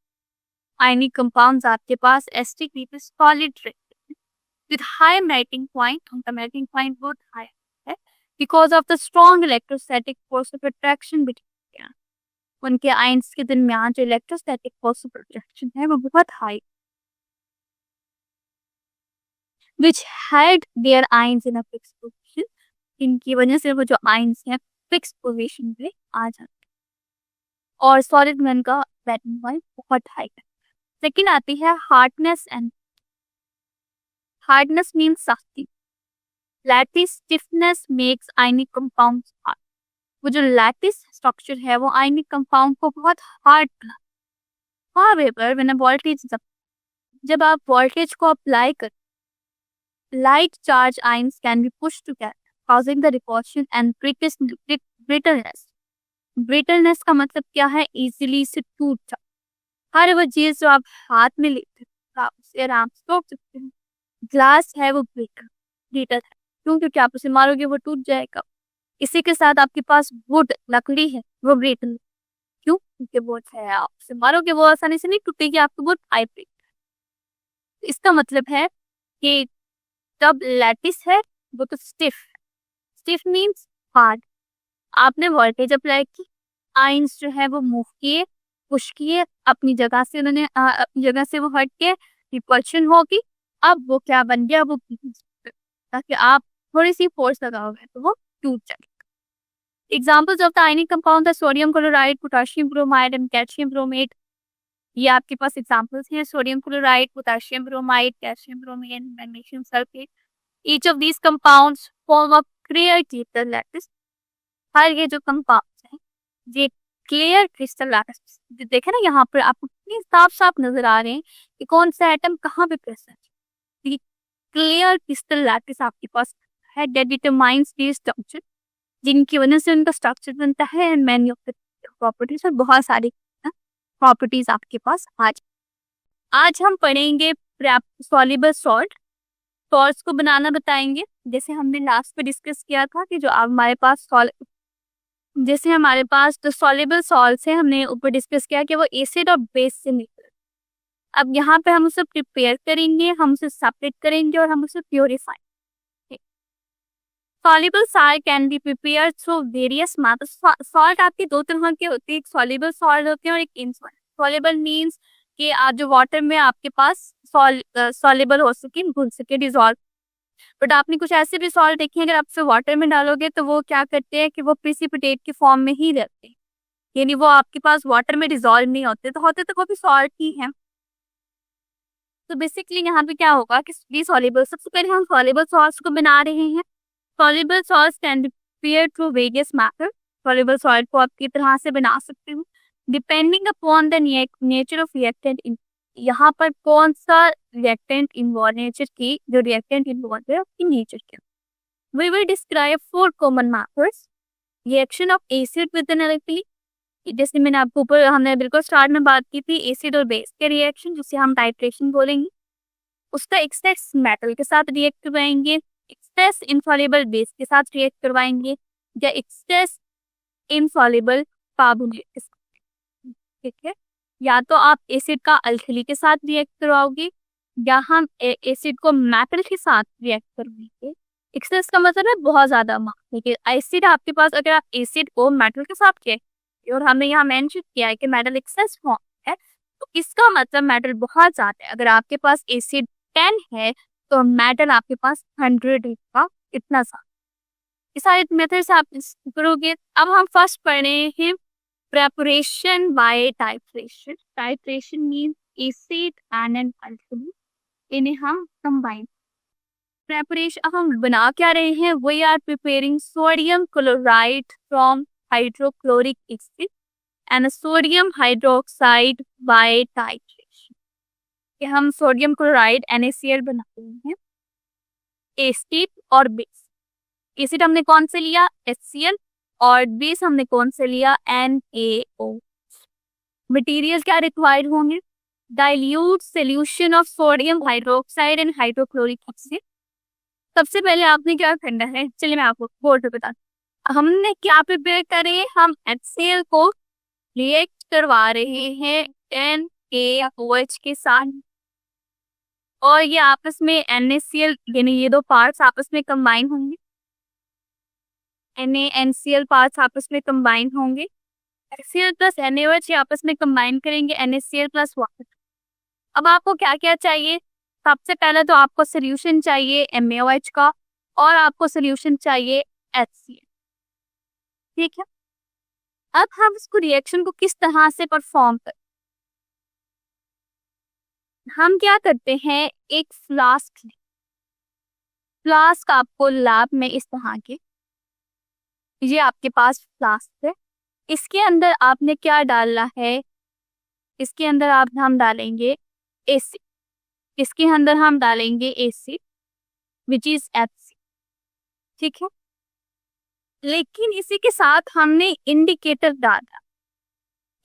Ionic compounds आपके पास एसिडिक में सॉलिड रहते हैं विद हाई मेल्टिंग पॉइंट, उनका मेल्टिंग पॉइंट बहुत हाई है because of the strong electrostatic force of attraction between. उनके आयंस के दरमियान जो इलेक्ट्रोस्टैटिक फोर्स ऑफ अट्रैक्शन है वो बहुत high, which had their ions in a fixed position। इनकी वजह से वो जो आयंस हैं फिक्स पोजीशन पे आ जाते हैं और सॉलिड में उनका मेल्टिंग पॉइंट बहुत हाई है। सेकंड आती है हार्डनेस एंड हार्डनेस मींस सख्ती। Lattice stiffness makes ionic compounds hard. वो जो लैटिस स्ट्रक्चर है वो आयनिक कंपाउंड को बहुत हार्ड बनाता है। However, when a voltage is applied, जब आप वोल्टेज को अप्लाई कर, light charge ions can be pushed together, causing the repulsion and brittleness। brittleness का मतलब क्या है, इजीली से टूट जाए। हर वो चीज जो आप हाथ में लेते हो आप उसे आराम से तोड़ सकते हैं। ग्लास है वो ब्रिटल है, क्यों, क्योंकि आप उसे मारोगे वो टूट जाएगा। इसी के साथ आपके पास वुड लकड़ी है वो ब्रिटल, क्यों, क्योंकि वो है आप उसे मारोगे वो आसानी से नहीं टूटेगी, आपको बहुत हाई ब्रिटल। इसका मतलब है कि जब लैटिस है वो तो स्टिफ है। Stiff means hard. आपने वोल्टेज अप्लाई की, आयंस जो है वो मूव किए, पुश किए अपनी जगह से, उन्होंने अपनी जगह से वो हट के रिपल्शन होगी। अब वो क्या बन गया, वो ताकि आप थोड़ी सी फोर्स लगाओगे तो वो टूट जाएगा। Examples of the ionic compound, sodium chloride, potassium bromide and calcium bromate. ये आपके पास एग्जाम्पल्स हैं, sodium chloride, potassium bromide, calcium bromate, magnesium sulphate. Each of these compounds form a clear crystal lattice. हर ये जो कंपाउंड्स हैं ये clear crystal lattice, देखे ना यहाँ पर आपको कितनी साफ साफ नजर आ रहे हैं कि कौन सा एटम कहाँ पे प्रेजेंट है। क्लियर क्रिस्टल लैटिस आपके पास है that determines the structure, जिनकी वजह से उनका स्ट्रक्चर बनता है and many of the properties, और बहुत सारी प्रॉपर्टीज आपके पास आज हम पढ़ेंगे सॉल्युबल सॉल्ट। सॉल्ट्स को बनाना बताएंगे, जैसे हमने लास्ट पे डिस्कस किया था कि जो हमारे पास जैसे हमारे पास जो सॉल्युबल सॉल्ट्स हैं हमने ऊपर डिस्कस किया कि वो एसिड और बेस से मिलकर, अब यहाँ पे हम उसे प्रिपेयर करेंगे, हम उसे सेपरेट करेंगे और हम उसे purify. Soluble salt can be prepared through various methods. Salt आपकी दो तरह के होते हैं, एक सॉल्युबल सॉल्ट होते हैं और एक इनसॉल्युबल। सॉल्युबल मींस कि आप जो वाटर में आपके पास सॉल्युबल हो सके, घुल सके, डिजॉल्व। बट आपने कुछ ऐसे भी सॉल्ट देखे हैं अगर आप उसे वाटर में डालोगे तो वो क्या करते हैं कि वो प्रेसिपिटेट की फॉर्म में ही रहते हैं, यानी वो आपके पास वाटर में डिजॉल्व नहीं होते, तो होते तो वो भी सॉल्ट ही है। तो बेसिकली यहाँ पे क्या होगा कि सॉल्युबल, सबसे पहले हम सॉल्युबल सॉल्ट्स को बना रहे हैं soluble salts can be prepared through various methods. Soluble salt को आप किस तरह से बना सकते हो depending upon the nature of reactant. यहाँ पर कौन सा रिएक्टेंट इन्वॉल्व, नेचर की जो रिएक्टेंट इन्वॉल्व है उसकी नेचर क्या। We will describe 4 common methods. Reaction of acid with an alkali, जैसे मैंने आपको ऊपर हमने बिल्कुल स्टार्ट में बात की थी एसिड और बेस के रिएक्शन जिसे हम टाइट्रेशन बोलेंगे। उसका एक्सेस मेटल के साथ रिएक्ट करवाएंगे, एक्सेस इनसॉल्युबल बेस के साथ रिएक्ट करवाएंगे या एक्सेस इनसॉल्युबल कार्बोनेट के साथ। ठीक है, या तो आप एसिड का अल्कली के साथ रिएक्ट करवाओगे या हम एसिड को मेटल के साथ रिएक्ट करवाएंगे। एक्सेस का मतलब है बहुत ज्यादा मात्रा के एसिड आपके पास, अगर आप एसिड को मेटल के साथ किए और हमने यहाँ मेंशन किया है कि मेटल एक्सेस फॉर्म है तो इसका मतलब मेटल बहुत ज्यादा है। अगर आपके पास एसिड 10 है तो मेटल आपके पास 100 का, इतना सा। इस सारे मेथड से आप करोगे। अब हम फर्स्ट पढ़ रहे हैं preparation by titration. Titration means acid and an alkali, इन्हें हम कंबाइन। प्रेपरेशन अब हम बना क्या रहे हैं, we are preparing sodium chloride from hydrochloric acid and sodium hydroxide by titration. कि हम सोडियम क्लोराइड NaCl बना रहे हैं एसिड और बेस। एसिड हमने कौन से लिया HCl और बेस हमने कौन से लिया NaO। मटेरियल क्या रिक्वायर्ड होंगे, dilute solution of sodium hydroxide and hydrochloric acid. सबसे पहले आपने क्या करना है, चलिए मैं आपको बोर्ड पे बता, हमने क्या प्रिपेयर करे, हम HCl को रिएक्ट करवा रहे हैं NaOH के साथ और ये आपस में NaCl, यानी ये दो पार्ट्स आपस में कंबाइन होंगे। NaNCl पार्ट्स आपस में कंबाइन होंगे। HCl प्लस NaOH ये आपस में कंबाइन करेंगे NaCl प्लस वाटर। अब आपको क्या क्या चाहिए, सबसे पहले तो आपको सोल्यूशन चाहिए MaOH का और आपको सोल्यूशन चाहिए HCl। ठीक है, अब हम इसको रिएक्शन को किस तरह से परफॉर्म कर, हम क्या करते हैं, एक फ्लास्क आपको लैब में इस तरह के, ये आपके पास फ्लास्क है, इसके अंदर आपने क्या डालना है, इसके अंदर हम डालेंगे एसिड, इसके अंदर हम डालेंगे एसिड विच इज HCl। ठीक है, लेकिन इसी के साथ हमने इंडिकेटर डाला।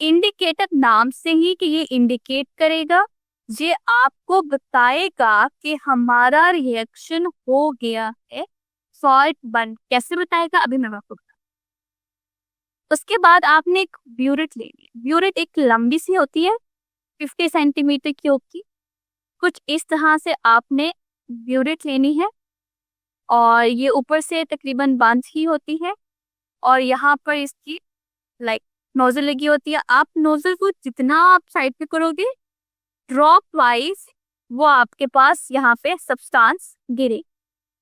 इंडिकेटर नाम से ही कि ये इंडिकेट करेगा, ये आपको बताएगा कि हमारा रिएक्शन हो गया है, सॉल्ट बन। कैसे बताएगा अभी मैं आपको बता। उसके बाद आपने एक ब्यूरेट ले ली। ब्यूरेट एक लंबी सी होती है 50 सेंटीमीटर की होगी, कुछ इस तरह से आपने ब्यूरेट लेनी है और ये ऊपर से तकरीबन बंद ही होती है और यहाँ पर इसकी नोजल लगी होती है। आप नोजल को जितना आप साइड पे करोगे ड्रॉप वाइज वो आपके पास यहाँ पे सब्सटेंस गिरे।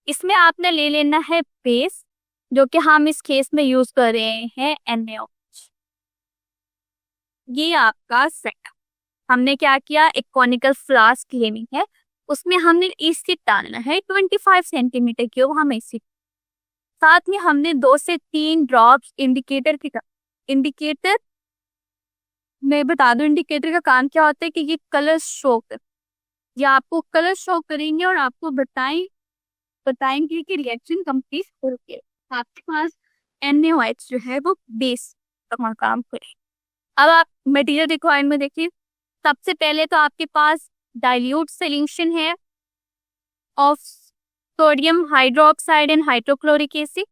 इसमें आपने ले लेना है बेस, जो कि हम इस केस में यूज कर रहे हैं NaOH। ये आपका सेट। हमने क्या किया, एक कॉनिकल फ्लास्क लेनी है, उसमें हमने एसिड डालना है 25 सेंटीमीटर की, हम एसिड, साथ में हमने 2 से 3 ड्रॉप्स इंडिकेटर मैं बता दूं इंडिकेटर का काम क्या होता है कि ये कलर शो कर, या आपको कलर शो करेंगे और आपको बताएंगे कि रिएक्शन कंप्लीट हो गया। आपके पास NaOH जो है वो बेस का काम करे। अब आप मटेरियल रिक्वायरमेंट देखिए, सबसे पहले तो आपके पास डाइल्यूट सोल्यूशन है of sodium hydroxide and hydrochloric acid,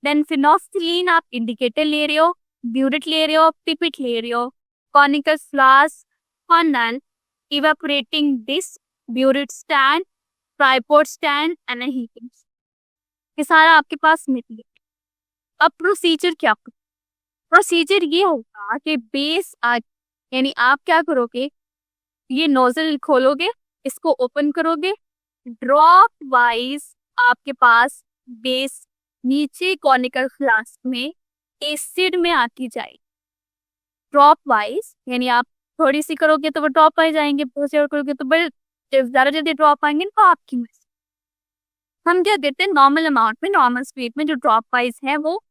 then phenolphthalein आप इंडिकेटर ले रहे हो, ब्यूरेट ले रहे हो, पिपेट ले रहे हो, conical flask, funnel, evaporating disc, burette stand, tripod stand and heating. ये सारा आपके पास मटेरियल। अब प्रोसीजर क्या, प्रोसीजर ये होगा कि बेस यानी आप क्या करोगे, ये नोजल खोलोगे, इसको ओपन करोगे, ड्रॉप वाइज आपके पास बेस नीचे कॉनिकल फ्लास्क में एसिड में आती जाएगी। ड्रॉप वाइज यानी आप थोड़ी सी करोगे तो वो ड्रॉप आ जाएंगे, बहुत करोगे तो बड़े ज्यादा जल्दी ड्रॉप आएंगे तो आपकी मर्जी। हम क्या देते हैं, नॉर्मल अमाउंट में, नॉर्मल स्पीड में जो ड्रॉप वाइज है वो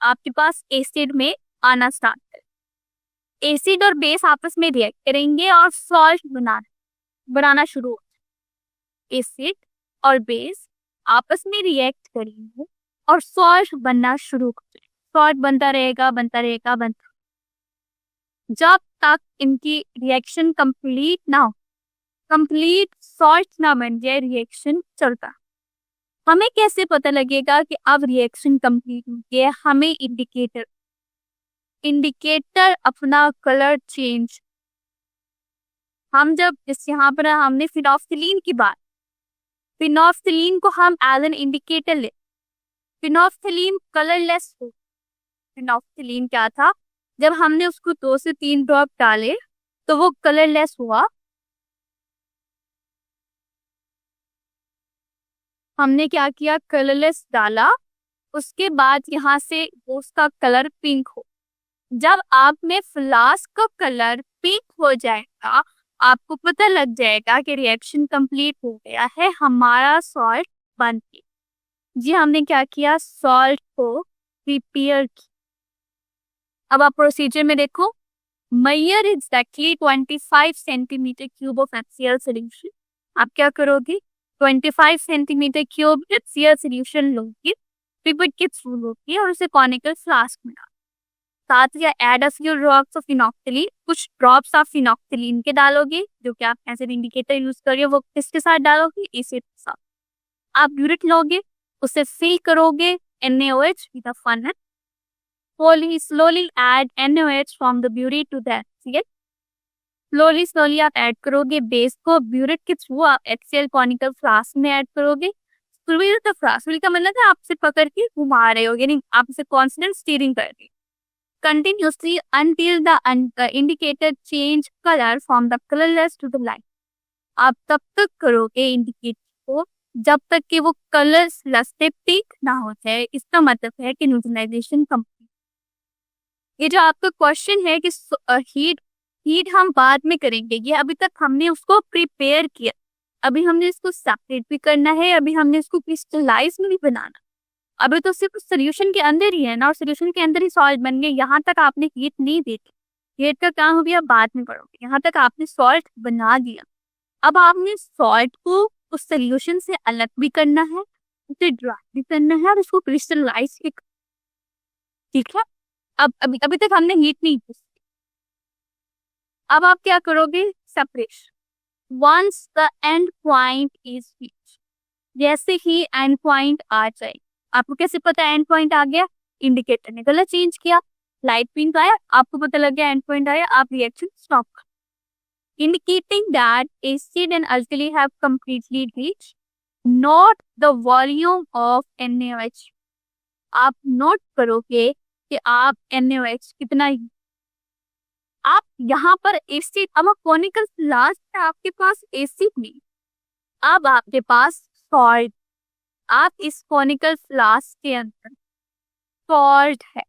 आपके पास एसिड में आना स्टार्ट करे। एसिड और बेस आपस में रिएक्ट करेंगे और सॉल्ट बनाना शुरू हो। एसिड और बेस आपस में रिएक्ट करेंगे और सॉल्ट बनना शुरू कर। सॉल्ट बनता रहेगा, बनता रहेगा, बनता, जब तक इनकी रिएक्शन कंप्लीट ना हो, कंप्लीट सॉल्ट ना बन जाए, रिएक्शन चलता। हमें कैसे पता लगेगा कि अब रिएक्शन कंप्लीट हो गया? हमें इंडिकेटर अपना कलर चेंज, हम जब इस यहाँ पर हमने फिनोल्फथलीन की बात, फिनोल्फथलीन को हम एज एन इंडिकेटर ले, फिनोल्फथलीन कलरलेस हो। फिनोल्फथलीन क्या था, जब हमने उसको 2 से 3 ड्रॉप डाले तो वो कलरलेस हुआ। हमने क्या किया, कलरलेस डाला, उसके बाद यहाँ से उसका कलर पिंक हो। जब आप में फ्लास्क का कलर पिंक हो जाएगा, आपको पता लग जाएगा कि रिएक्शन कंप्लीट हो गया है, हमारा सॉल्ट बन गया। जी हमने क्या किया, सॉल्ट को प्रिपेयर किया। अब आप प्रोसीजर में देखो, measure exactly 25 centimetre cube of HCl solution. आप क्या करोगे, 25 सेंटीमीटर क्यूब HCl सोल्यूशन लोगे, पिपेट के थ्रू लोगे और उसे कॉनिकल फ्लास्क में डालो। साथ ही add a few drops of phenolphthalein, कुछ ड्रॉप्स आप फिनोल्फथलीन के डालोगे, जो कि आप एज एन इंडिकेटर यूज कर रहे हो, वो किसके साथ डालोगे, एसिड के साथ। आप ब्यूरेट लोगे, उसे फिल करोगे NaOH with a funnel, slowly add NaOH from the butyrate to the HCl। Slowly आप ऐड करोगे बेस को, ब्यूरेट के थ्रू आप HCl कॉनिकल फ्लास्क में ऐड करोगे। फ्लास्क का मतलब है आप इसे पकड़ के घुमा रहे हो, यानी आप इसे कॉन्स्टेंट स्टीयरिंग कर रहे हो continuously until the indicator change color from the colorless to the light। आप तब तक करोगे इंडिकेटर को जब तक कि वो कलरलेस से पिंक ना हो जाए। इसका मतलब है कि न्यूट्रलाइजेशन कंप्लीट। ये जो आपका क्वेश्चन है कि हीट हम बाद में करेंगे, ये अभी तक हमने उसको प्रिपेयर किया, अभी हमने इसको सेपरेट भी करना है, अभी हमने इसको क्रिस्टलाइज में भी बनाना। अभी तो सिर्फ सोल्यूशन के अंदर ही है ना, और सोल्यूशन के अंदर ही सॉल्ट बन गए, यहाँ तक आपने हीट नहीं दी थी। हीट का काम भी आप बाद में करोगे, यहाँ तक आपने सॉल्ट बना दिया। अब आपने सॉल्ट को उस सोल्यूशन से अलग भी करना है, उसे ड्राई भी करना है और उसको क्रिस्टलाइज भी। ठीक है, अब अभी तक हमने हीट नहीं दी। अब आप क्या करोगे, separation. Once the end point is reached, जैसे ही एंड पॉइंट आ जाए, आपको कैसे पता एंड पॉइंट आ गया, इंडिकेटर ने कलर चेंज किया, लाइट पिंक आया, आपको पता लग गया एंड पॉइंट आया, आप रिएक्शन स्टॉप कर। Indicating that acid and alkali have completely reached, note the volume of NaOH। आप नोट करोगे कि आप NaOH कितना, आप यहाँ पर एसिड, अब कॉनिकल फ्लास्क है, आपके पास एसिड नहीं, अब आपके पास सॉल्ट। आप इस कॉनिकल फ्लास्क के अंदर सॉल्ट है,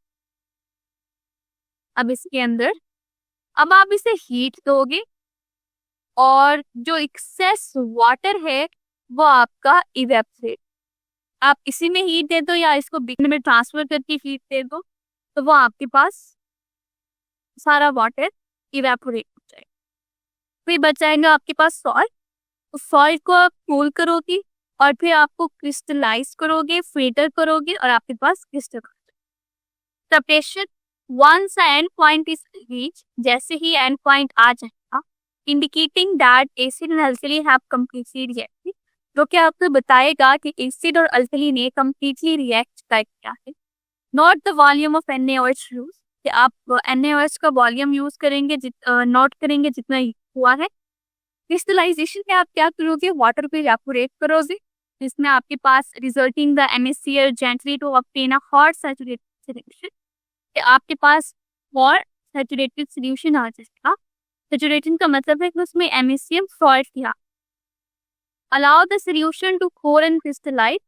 अब इसके अंदर, अब आप इसे हीट दोगे और जो एक्सेस वाटर है वो आपका इवेपोरेट। आप इसी में हीट दे दो या इसको बीच में ट्रांसफर करके हीट दे दो, तो वो आपके पास सारा वाटर इवेपोरेट हो जाएगा। फिर बच जाएगा आपके पास सॉल्ट। उस सॉल्ट को आप कूल करोगे और फिर आपको क्रिस्टलाइज करोगे, फिल्टर करोगे और आपके पास crystal separation. Once end point is reach, जैसे ही एंड पॉइंट आ जाएगा, indicating that acid and alkali have completely reacted, जो कि आपको बताएगा कि एसिड और अल्कली ने कंप्लीटली रिएक्ट कर किया है। Note the volume of NaOH use, कि आप NaOH का वॉल्यूम यूज करेंगे, नोट करेंगे जितना हुआ है। क्रिस्टलाइजेशन में आप क्या करोगे, वाटर को इवेपोरेट करोगे, जिसमें आपके पास resulting the MaCl gently to obtain a hot saturated solution, आपके पास हॉट सैचुरेटेड सॉल्यूशन आ जाएगा। सैचुरेशन का मतलब है कि उसमें MaCl सॉल्ट किया। Allow the solution to cool and crystallise.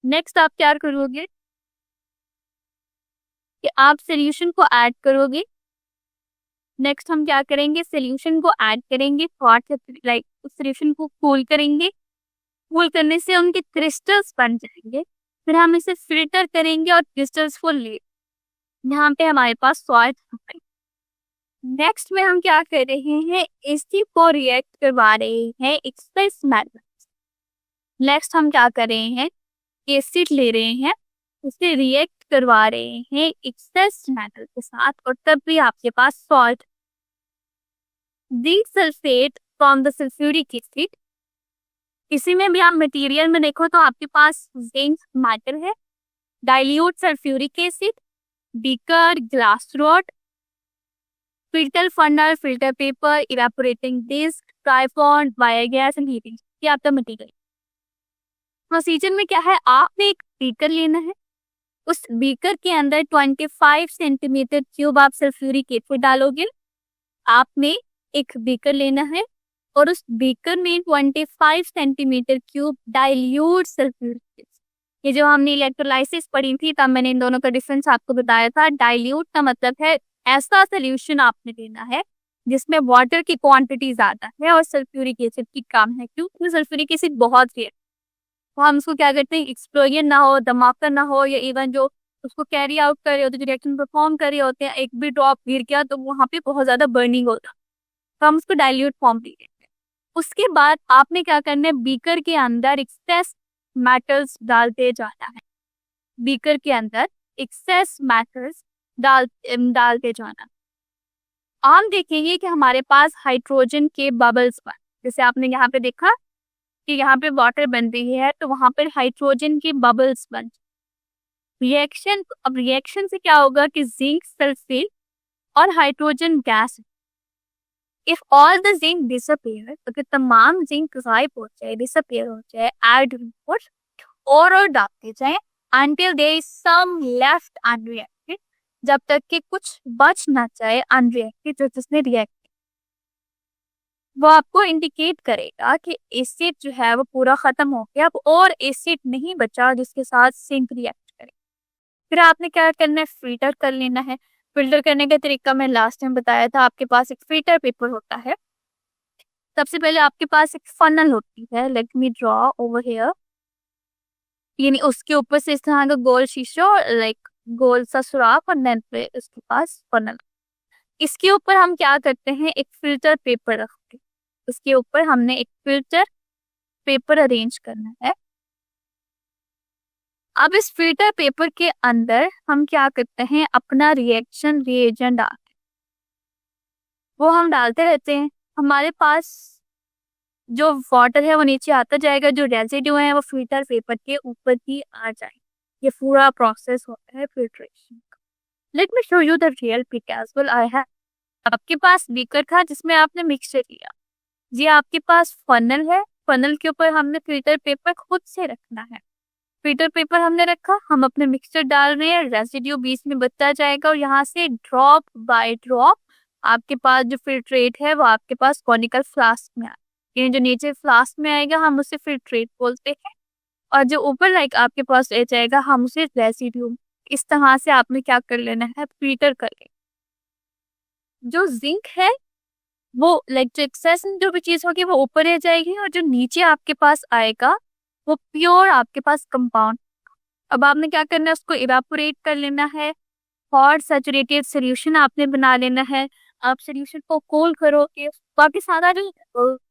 Next आप क्या करोगे कि आप सॉल्यूशन को ऐड करोगे। नेक्स्ट हम क्या करेंगे, सॉल्यूशन को ऐड करेंगे, हॉट लाइक उस सॉल्यूशन को कूल करेंगे, कूल करने से उनके क्रिस्टल्स बन जाएंगे, फिर हम इसे फिल्टर करेंगे और क्रिस्टल्स को ले, यहाँ पे हमारे पास सॉल्ट। नेक्स्ट में हम क्या कर रहे हैं, एसिड को रिएक्ट करवा रहे हैं एक्सेस मेटल। नेक्स्ट हम क्या कर रहे हैं, एसिड ले रहे हैं, उसे रिएक्ट करवा रहे हैं एक्सेस मेटल के साथ, और तब भी आपके पास salt. Zinc sulphate from the sulphuric acid, इसी में भी आप मटेरियल में देखो तो आपके पास जिंक मेटल है, dilute sulphuric acid, beaker, glass rod, filter funnel, filter paper, evaporating disc, tripod, wire gauze and heating, ये आपका मटेरियल। प्रोसीजर में क्या है, आपने एक बीकर लेना है, उस बीकर के अंदर 25 सेंटीमीटर क्यूब आप सल्फ्यूरिक एसिड डालोगे। आपने एक बीकर लेना है और उस बीकर में 25 centimetre cube dilute sulphuric acid, ये जो हमने इलेक्ट्रोलाइसिस पढ़ी थी तब मैंने इन दोनों का डिफरेंस आपको बताया था। डाइल्यूट का मतलब है ऐसा सोल्यूशन आपने लेना है जिसमें वाटर की क्वांटिटी ज्यादा है और सल्फ्यूरिक एसिड की कम है, क्योंकि सल्फ्यूरिक एसिड बहुत रेयर, तो हम उसको क्या करते हैं, एक्सप्लोजन ना हो, धमाका ना हो, या इवन जो उसको कैरी आउट कर रहे होते हैं, जो रिएक्शन परफॉर्म कर रहे होते हैं, एक भी ड्रॉप गिर गया तो वहां पे बहुत ज्यादा बर्निंग होता, तो हम उसको डाइल्यूट फॉर्म दे देते हैं। उसके बाद आपने क्या करना है, बीकर के अंदर एक्सेस मेटल्स डालते जाना है, बीकर के अंदर एक्सेस मेटल्स डालते जाना। हम देखेंगे कि हमारे पास हाइड्रोजन के बबल्स बन, जैसे आपने यहाँ पे देखा कि यहाँ पे वाटर बन रही है तो वहां पर हाइड्रोजन के बबल्स बन रिएक्शन। अब रिएक्शन से क्या होगा कि जिंक सल्फेट और hydrogen gas, if all the zinc disappear, अगर तमाम जिंक गायब हो जाए, डिसअपियर हो जाए, ऐड और डालते जाए until there is some left unreacted, जब तक कि कुछ बच ना जाए अनरिएक्टेड, जो जिसने रिएक्ट, वो आपको इंडिकेट करेगा कि एसिड जो है वो पूरा खत्म हो गया, अब और एसिड नहीं बचा जिसके साथ जिंक रिएक्ट करे। फिर आपने क्या करना है, फिल्टर कर लेना है। फिल्टर करने का तरीका मैं लास्ट टाइम बताया था, आपके पास एक फिल्टर पेपर होता है, सबसे पहले आपके पास एक फनल होती है, let me draw over here, यानी उसके ऊपर से इस तरह का गोल शीशा और लाइक गोल सा सुराख, और देन पे उसके पास फनल। इसके ऊपर हम क्या करते हैं, एक फिल्टर पेपर रखते हैं, उसके ऊपर हमने एक फिल्टर पेपर अरेंज करना है। अब इस फिल्टर पेपर के अंदर हम क्या करते हैं, अपना रिएक्शन रिएजेंट डालते हैं, वो हम डालते रहते हैं। हमारे पास जो वाटर है वो नीचे आता जाएगा, जो रेजिड्यू है वो फिल्टर पेपर के ऊपर ही आ जाएगा। ये पूरा प्रोसेस होता है फिल्ट्रेशन का। Let me show you the real pic as well. I have, आपके पास बीकर था जिसमें आपने मिक्सचर लिया, जी आपके पास फनल है, फनल के ऊपर हमने फिल्टर पेपर खुद से रखना है, फिल्टर पेपर हमने रखा, हम अपने मिक्सचर डाल रहे हैं, रेसिड्यू बीच में बचता जाएगा और यहाँ से ड्रॉप बाय ड्रॉप आपके पास जो फिल्ट्रेट है वो आपके पास कॉनिकल फ्लास्क में आएगा। ये जो नीचे फ्लास्क में आएगा हम उसे फिल्ट्रेट बोलते हैं, और जो ऊपर लाइक आपके पास रह जाएगा हम उसे रेसिड्यू। इस तरह से आपने क्या कर लेना है, फिल्टर कर लेना। जो जिंक है वो लाइक जो एक्सेस जो भी चीज होगी वो ऊपर रह जाएगी, और जो नीचे आपके पास आएगा वो प्योर आपके पास कंपाउंड। अब आपने क्या करना है, उसको इवेपोरेट कर लेना है, हॉट सैचुरेटेड सोल्यूशन आपने बना लेना है। आप सोल्यूशन को कूल करो कि बाकी सारा जो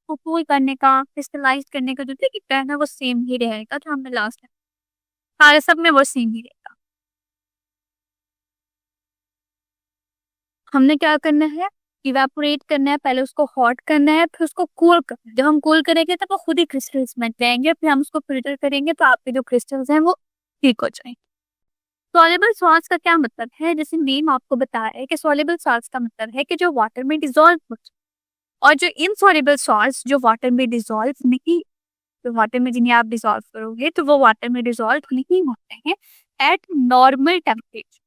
कूल करने का, क्रिस्टलाइज करने का जो तरीका है ना वो सेम ही रहेगा, जो हमने लास्ट टाइम सारे सब में वो सेम ही रहेगा। हमने क्या करना है, इवेपोरेट करना है, पहले उसको हॉट करना है, फिर उसको कूल करना है। जब हम कूल करेंगे तब वो खुद ही क्रिस्टल्स बन जाएंगे, फिर हम उसको फिल्टर करेंगे तो आपके जो क्रिस्टल्स हैं वो ठीक हो जाएंगे। सॉल्युबल सॉल्ट्स का क्या मतलब है, जैसे नेम आपको बताया है कि सॉल्युबल सॉल्ट्स का मतलब है कि जो वाटर में डिसॉल्व हो जाए, और जो इनसॉल्युबल सॉल्ट्स जो वाटर में डिसॉल्व नहीं, तो वाटर में जिन्हें आप डिसॉल्व करोगे तो वो वाटर में डिसॉल्व नहीं होते हैं एट नॉर्मल टेम्परेचर।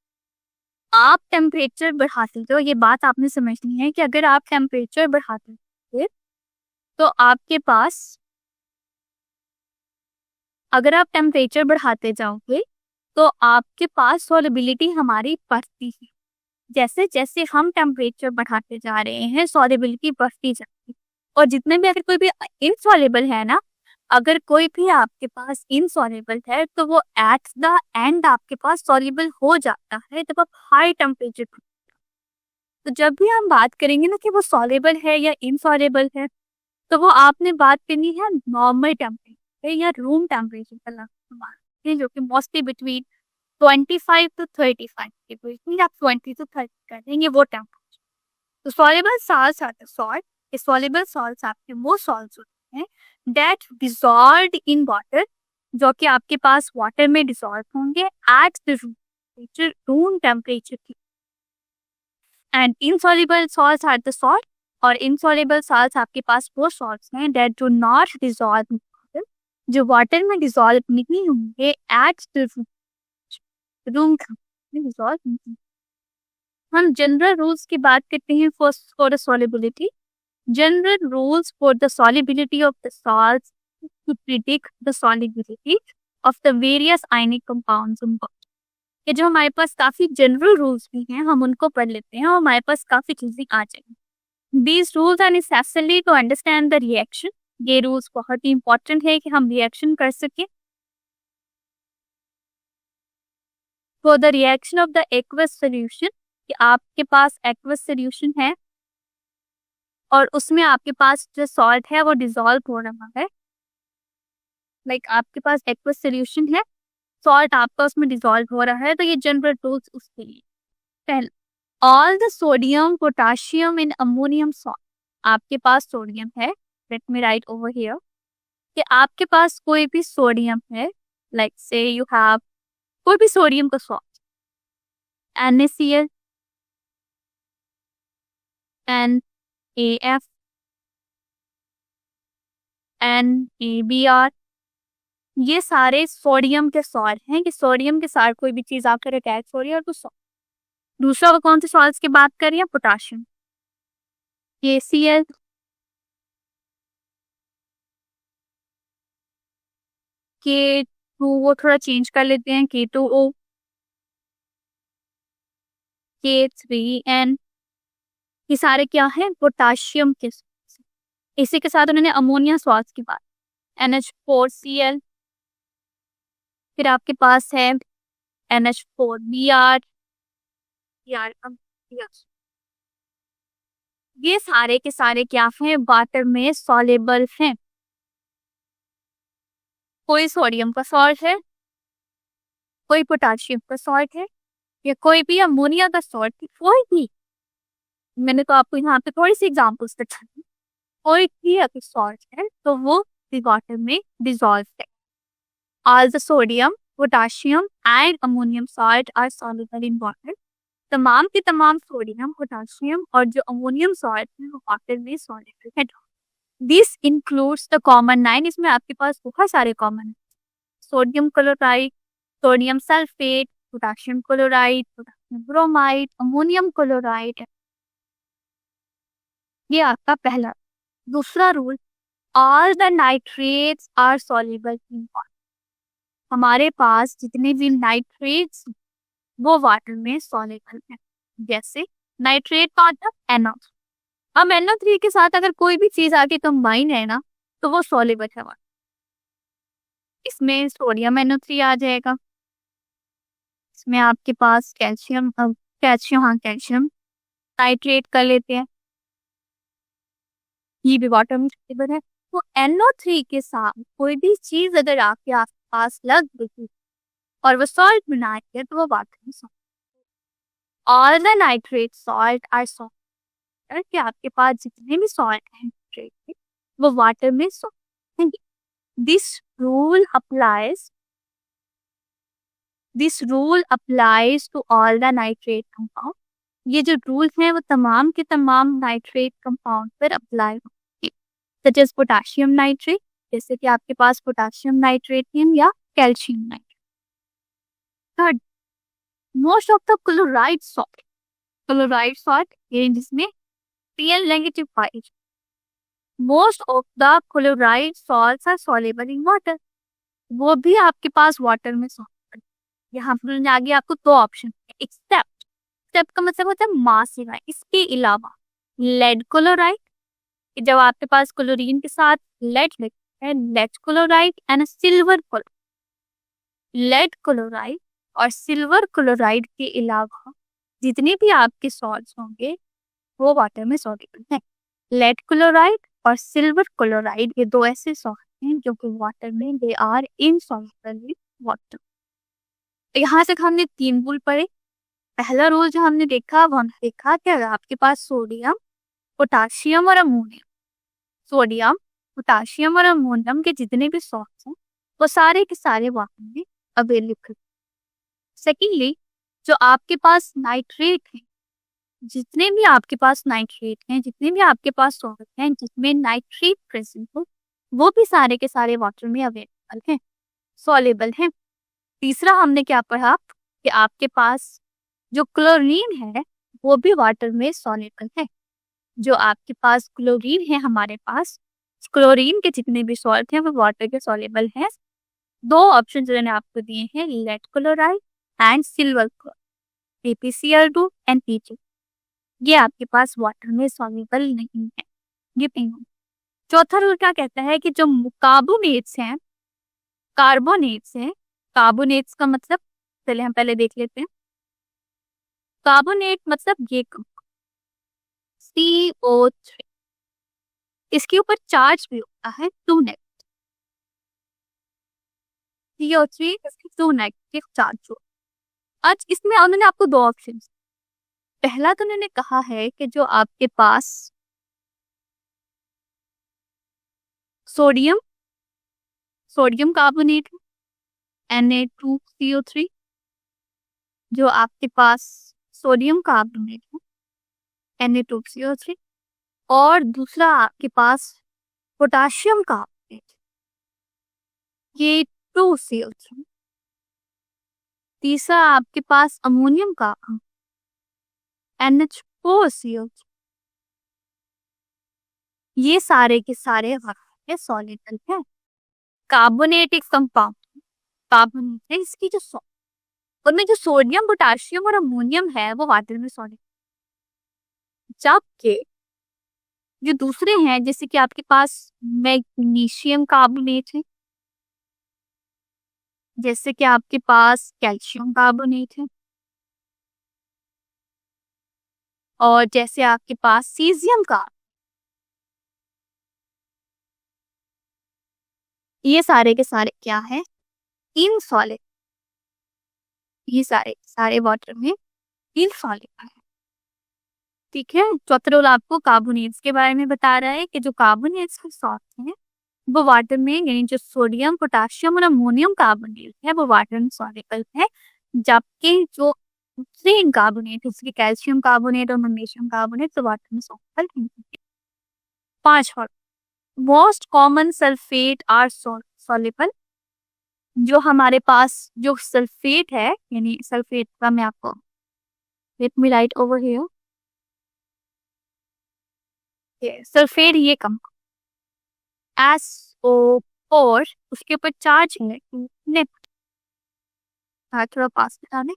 आप टेम्परेचर बढ़ाते हो, ये बात आपने समझनी है कि अगर आप टेम्परेचर बढ़ाते हो तो आपके पास, अगर आप टेम्परेचर बढ़ाते जाओगे तो आपके पास सॉल्युबिलिटी हमारी बढ़ती है। जैसे जैसे हम टेम्परेचर बढ़ाते जा रहे हैं सॉल्युबिलिटी बढ़ती जाती है, और जितने भी अगर कोई भी इनसॉल्युबल है ना, अगर कोई भी आपके पास इनसॉल्युबल है तो वो एट द एंड आपके पास सॉल्युबल हो जाता है जब आप हाई टेम्परेचर। तो जब भी हम बात करेंगे ना कि वो सॉल्युबल है या इनसॉल्युबल है, तो वो आपने बात करनी है नॉर्मल टेम्परेचर या रूम टेम्परेचर का बात है, जो कि मोस्टली बिटवीन 25 to 35 के बीच, आप 20 to 30 कर देंगे वो टेम्परेचर। तो soluble salts are the salt, soluble salts आपके वो सॉल्ट्स होते हैं दैट डिसॉल्व्ड इन वाटर, जो कि आपके पास वाटर में डिसॉल्व होंगे एट द रूम टेम्परेचर की। And insoluble salts are the salt, और इनसॉल्युबल सॉल्ट्स आपके पास वो सॉल्ट्स हैं that do not dissolve in water, जो वाटर में डिसॉल्व नहीं होंगे एट द रूम में डिसॉल्व नहीं। हम जनरल रूल्स की बात करते हैं for the solubility. General rules for the solubility of the salts to predict the solubility of the various ionic compounds in water. ये जो हमारे पास काफी जनरल रूल्स भी हैं, हम उनको पढ़ लेते हैं और हमारे पास काफी चीजें आ जाएंगी। These rules are necessary to understand the reaction. ये रूल्स बहुत ही इंपॉर्टेंट है कि हम रिएक्शन कर सकें। For the reaction of the aqueous solution, कि आपके पास एक्वस सोल्यूशन है और उसमें आपके पास जो सॉल्ट है वो डिसॉल्व हो रहा है, लाइक आपके पास एक्वस सोल्यूशन है, सॉल्ट आपका उसमें डिसॉल्व हो रहा है, तो ये जनरल रूल्स उसके लिए। पहला, all the sodium potassium in ammonium salt, आपके पास सोडियम है, let me right over here कि आपके पास कोई भी सोडियम है, लाइक से यू हैव कोई भी सोडियम का सॉल्ट, NaCl, NaF, NaBr, ये सारे सोडियम के सॉल्ट हैं कि सोडियम के साथ कोई भी चीज आकर अटैच हो रही है और तो सॉल्ट। दूसरा कौन से सॉल्ट्स की बात कर रही है? पोटाशियम, KCl, K2, वो थोड़ा चेंज कर लेते हैं, K2O, K3N, ये सारे क्या हैं? पोटाशियम के salts। इसी के साथ उन्होंने अमोनिया सॉल्ट्स की बात, NH4Cl, फिर आपके पास है NH4Br, ये सारे के सारे क्या हैं? वाटर में सॉल्युबल हैं। कोई सोडियम का सॉल्ट है, कोई पोटाशियम का सॉल्ट है, या कोई भी अमोनिया का सॉल्ट है, कोई भी, मैंने तो आपको यहाँ पे थोड़ी सी एग्जांपल्स दिखाई, कोई भी अगर सॉल्ट है तो वो वाटर में डिसॉल्व है। All the sodium, potassium and ammonium salt are soluble in water. तमाम के तमाम सोडियम, पोटाशियम और जो अमोनियम सॉल्ट है वो वाटर में सॉल्युबल है। दिस इंक्लूड्स द कॉमन 9, इसमें आपके पास बहुत सारे common, sodium chloride, sodium sulphate, potassium chloride, potassium bromide, ammonium chloride. ये आपका पहला। दूसरा rule, all the nitrates are soluble in water. हमारे पास जितने भी नाइट्रेट्स वो वाटर में सॉल्युबल है। जैसे नाइट्रेट का मतलब NO3। अब NO3 के साथ अगर कोई भी चीज आके कंबाइन है ना तो वो सॉल्युबल है वाटर। इसमें सोडियम NO3 आ जाएगा, इसमें आपके पास कैल्शियम कैल्शियम नाइट्रेट कर लेते हैं, ये भी वाटर में सॉल्युबल है। तो NO3 के साथ कोई भी चीज अगर आपके आसपास लग गई और वो सॉल्ट बना है तो वो वाटर में salt. All the nitrate salt are salt, कि आपके पास जितने भी सॉल्ट हैं वो वाटर में सॉल्ट हैं। This rule applies to all the nitrate compound. ये जो रूल है वो तमाम के तमाम नाइट्रेट कंपाउंड पर अप्लाई होंगे, सच एज पोटाशियम नाइट्रेट, जैसे कि आपके पास पोटाशियम नाइट्रेट या calcium nitrate. Third, most of the chloride salt जिसमें Cl नेगेटिव पाई, most of the chloride salts are soluble in water, वो भी आपके पास वाटर में सॉल्युबल। यहाँ पर आगे आपको दो ऑप्शन है, एक्सेप्ट का मतलब होता है मास सिवाय, इसके अलावा लेड क्लोराइड, जब आपके पास क्लोरीन के साथ लेड है lead chloride and silver chloride. Lead chloride और सिल्वर क्लोराइड के अलावा जितने भी आपके सॉल्ट्स होंगे वो वाटर में सॉल्युबल हैं। लेड क्लोराइड और सिल्वर क्लोराइड ये दो ऐसे सॉल्ट हैं जो कि वाटर में they are insoluble in water. यहाँ तक हमने 3 रूल पढ़े। पहला रूल जो हमने देखा वो हमने देखा कि अगर आपके पास सोडियम, पोटाशियम और अमोनियम, सोडियम, पोटाशियम और अमोनियम के जितने भी सॉल्ट्स हैं वो सारे के सारे वाटर में अवेलेबल। सेकेंडली, जो आपके पास नाइट्रेट है, जितने भी आपके पास नाइट्रेट हैं, जितने भी आपके पास सॉल्ट हैं जिसमें नाइट्रेट प्रेजेंट हो, वो भी सारे के सारे वाटर में अवेलेबल हैं, सॉल्युबल हैं। तीसरा हमने क्या पढ़ा कि आपके पास जो क्लोरीन है वो भी वाटर में सॉल्युबल है। जो आपके पास क्लोरीन है, हमारे पास क्लोरीन के जितने भी सॉल्ट हैं वो वाटर के सॉल्युबल हैं। 2 ऑप्शन जो मैंने आपको दिए हैं, lead chloride and silver chloride, ApCl2 and Pg, ये आपके पास वाटर में सॉल्युबल नहीं है, ये तीनों। चौथा रूल क्या कहता है कि जो कार्बोनेट्स हैं, कार्बोनेट्स का मतलब चलिए हम पहले देख लेते हैं। कार्बोनेट मतलब ये CO3, इसके ऊपर चार्ज भी होता है 2 नेगेटिव। CO3 इसके 2 नेगेटिव चार्ज हो। आज इसमें उन्होंने आपको 2 ऑप्शन, पहला तो उन्होंने कहा है कि जो आपके पास सोडियम कार्बोनेट है Na2CO3, जो आपके पास सोडियम कार्बोनेट है Na2CO3, और दूसरा आपके पास पोटाशियम कार्बोनेट, ये 2CO3। तीसरा आपके पास अमोनियम कार्बोनेट NH4CO3। ये सारे के सारे वाटर में सॉल्युबल है। कार्बोनेट एक कंपाउंड कार्बोनेट है, इसकी जो उनमें जो सोडियम, पोटाशियम और अमोनियम है वो वाटर में सॉल्युबल, जबकि जो दूसरे हैं जैसे कि आपके पास मैग्नीशियम कार्बोनेट है, जैसे कि आपके पास कैल्शियम कार्बोनेट है, और जैसे आपके पास सीजियम का, ये सारे के सारे क्या है, इनसॉल्युबल, ये सारे वाटर में इनसॉल्युबल है। ठीक है। चौथा रूल आपको कार्बोनेट्स के बारे में बता रहा है कि जो कार्बोनेट्स के सॉल्ट हैं वो वाटर में, यानी जो सोडियम, पोटाशियम और अमोनियम कार्बोनेट है वो वाटर में सॉल्युबल है, जबकि जो दूसरे कार्बोनेट जैसे कैल्शियम कार्बोनेट और मैग्नीशियम कार्बोनेट तो वाटर में सॉल्युबल नहीं है। 5 और most common sulphate are soluble. जो हमारे पास जो सल्फेट है, यानी सल्फेट का मैं आपको let me right over here, sulphate ये कम SO4, उसके ऊपर चार्ज है थोड़ा पास बता दें,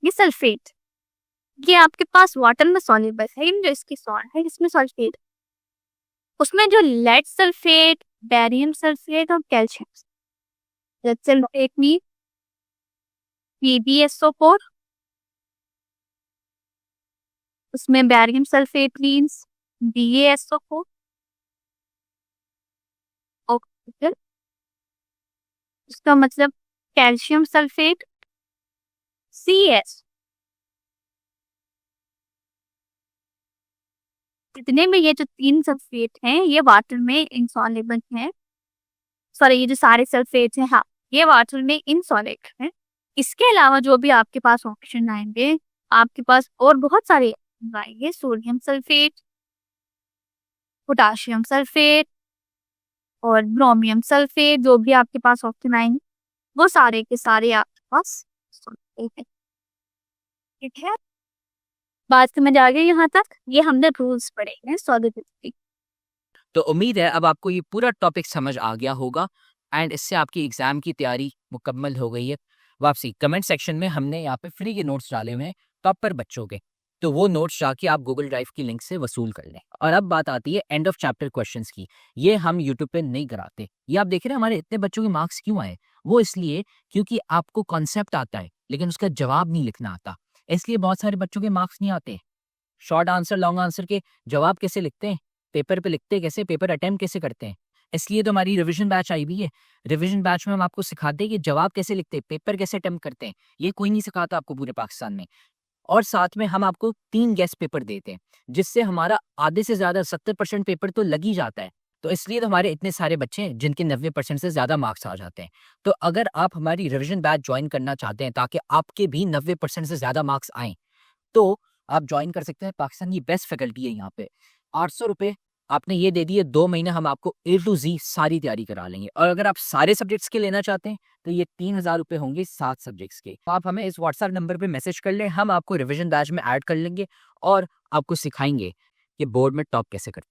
ये सल्फेट, ये आपके पास वाटर में सॉल्युबल है। जो इसकी सॉल्ट है इसमें सल्फेट, उसमें जो लेड सल्फेट, बेरियम सल्फेट और कैल्शियम, लेड सल्फेट में PbSO4, उसमें बेरियम सल्फेट मीन्स BaSO4, और इसका मतलब कैल्शियम सल्फेट CS। जितने में ये जो 3 सल्फेट हैं ये वाटर में इनसॉल्युबल हैं, सॉरी ये जो सारे सल्फेट हैं, हाँ ये वाटर में इनसॉल्युबल हैं। इसके अलावा जो भी आपके पास ऑप्शन आएंगे, आपके पास और बहुत सारे आएंगे, सोडियम सल्फेट, पोटाशियम सल्फेट और ब्रोमियम सल्फेट, जो भी आपके पास ऑप्शन आएंगे वो सारे के सारे आपके पास सॉल्युबल हैं। ठीक है, बात समझ आ गई यहाँ तक? ये हमने रूल्स पढ़े हैं सॉल्युबिलिटी। तो उम्मीद है अब आपको ये पूरा टॉपिक समझ आ गया होगा एंड इससे आपकी एग्जाम की तैयारी मुकम्मल हो गई है। वापसी कमेंट सेक्शन में हमने यहाँ पे फ्री के नोट्स डाले हुए हैं टॉपर बच्चों के, तो वो नोट्स जाके आप गूगल ड्राइव की लिंक से वसूल कर लें। और अब बात आती है एंड ऑफ चैप्टर क्वेश्चंस की। ये हम यूट्यूब पे नहीं कराते। ये आप देख रहे हैं हमारे इतने बच्चों के मार्क्स क्यों आए? वो इसलिए क्योंकि आपको कॉन्सेप्ट आता है लेकिन उसका जवाब नहीं लिखना आता, इसलिए बहुत सारे बच्चों के मार्क्स नहीं आते। शॉर्ट आंसर लॉन्ग आंसर के जवाब कैसे लिखते हैं, पेपर पे लिखते कैसे, पेपर अटेम्प्ट कैसे करते हैं। इसलिए तो हमारी रिवीजन बैच आई हुई है। रिवीजन बैच में हम आपको सिखाते हैं कि जवाब कैसे लिखते हैं, पेपर कैसे अटेम्प्ट करते हैं। ये कोई नहीं सिखाता आपको पूरे पाकिस्तान में। और साथ में हम आपको 3 गेस्ट पेपर देते हैं, जिससे हमारा आधे से ज़्यादा 70% पेपर तो लग ही जाता है। तो इसलिए तो हमारे इतने सारे बच्चे हैं जिनके 90% से ज़्यादा मार्क्स आ जाते हैं। तो अगर आप हमारी रिवीजन बैच ज्वाइन करना चाहते हैं ताकि आपके भी 90% से ज़्यादा मार्क्स आएँ, तो आप ज्वाइन कर सकते हैं। पाकिस्तान की बेस्ट फैकल्टी है यहाँ पे। 800 रुपये आपने ये दे दिए, 2 महीने हम आपको A to Z सारी तैयारी करा लेंगे। और अगर आप सारे सब्जेक्ट्स के लेना चाहते हैं तो ये 3000 रुपये होंगे 7 सब्जेक्ट्स के। तो आप हमें इस व्हाट्सएप नंबर पे मैसेज कर लें, हम आपको रिवीजन बैच में ऐड कर लेंगे और आपको सिखाएंगे कि बोर्ड में टॉप कैसे करते हैं।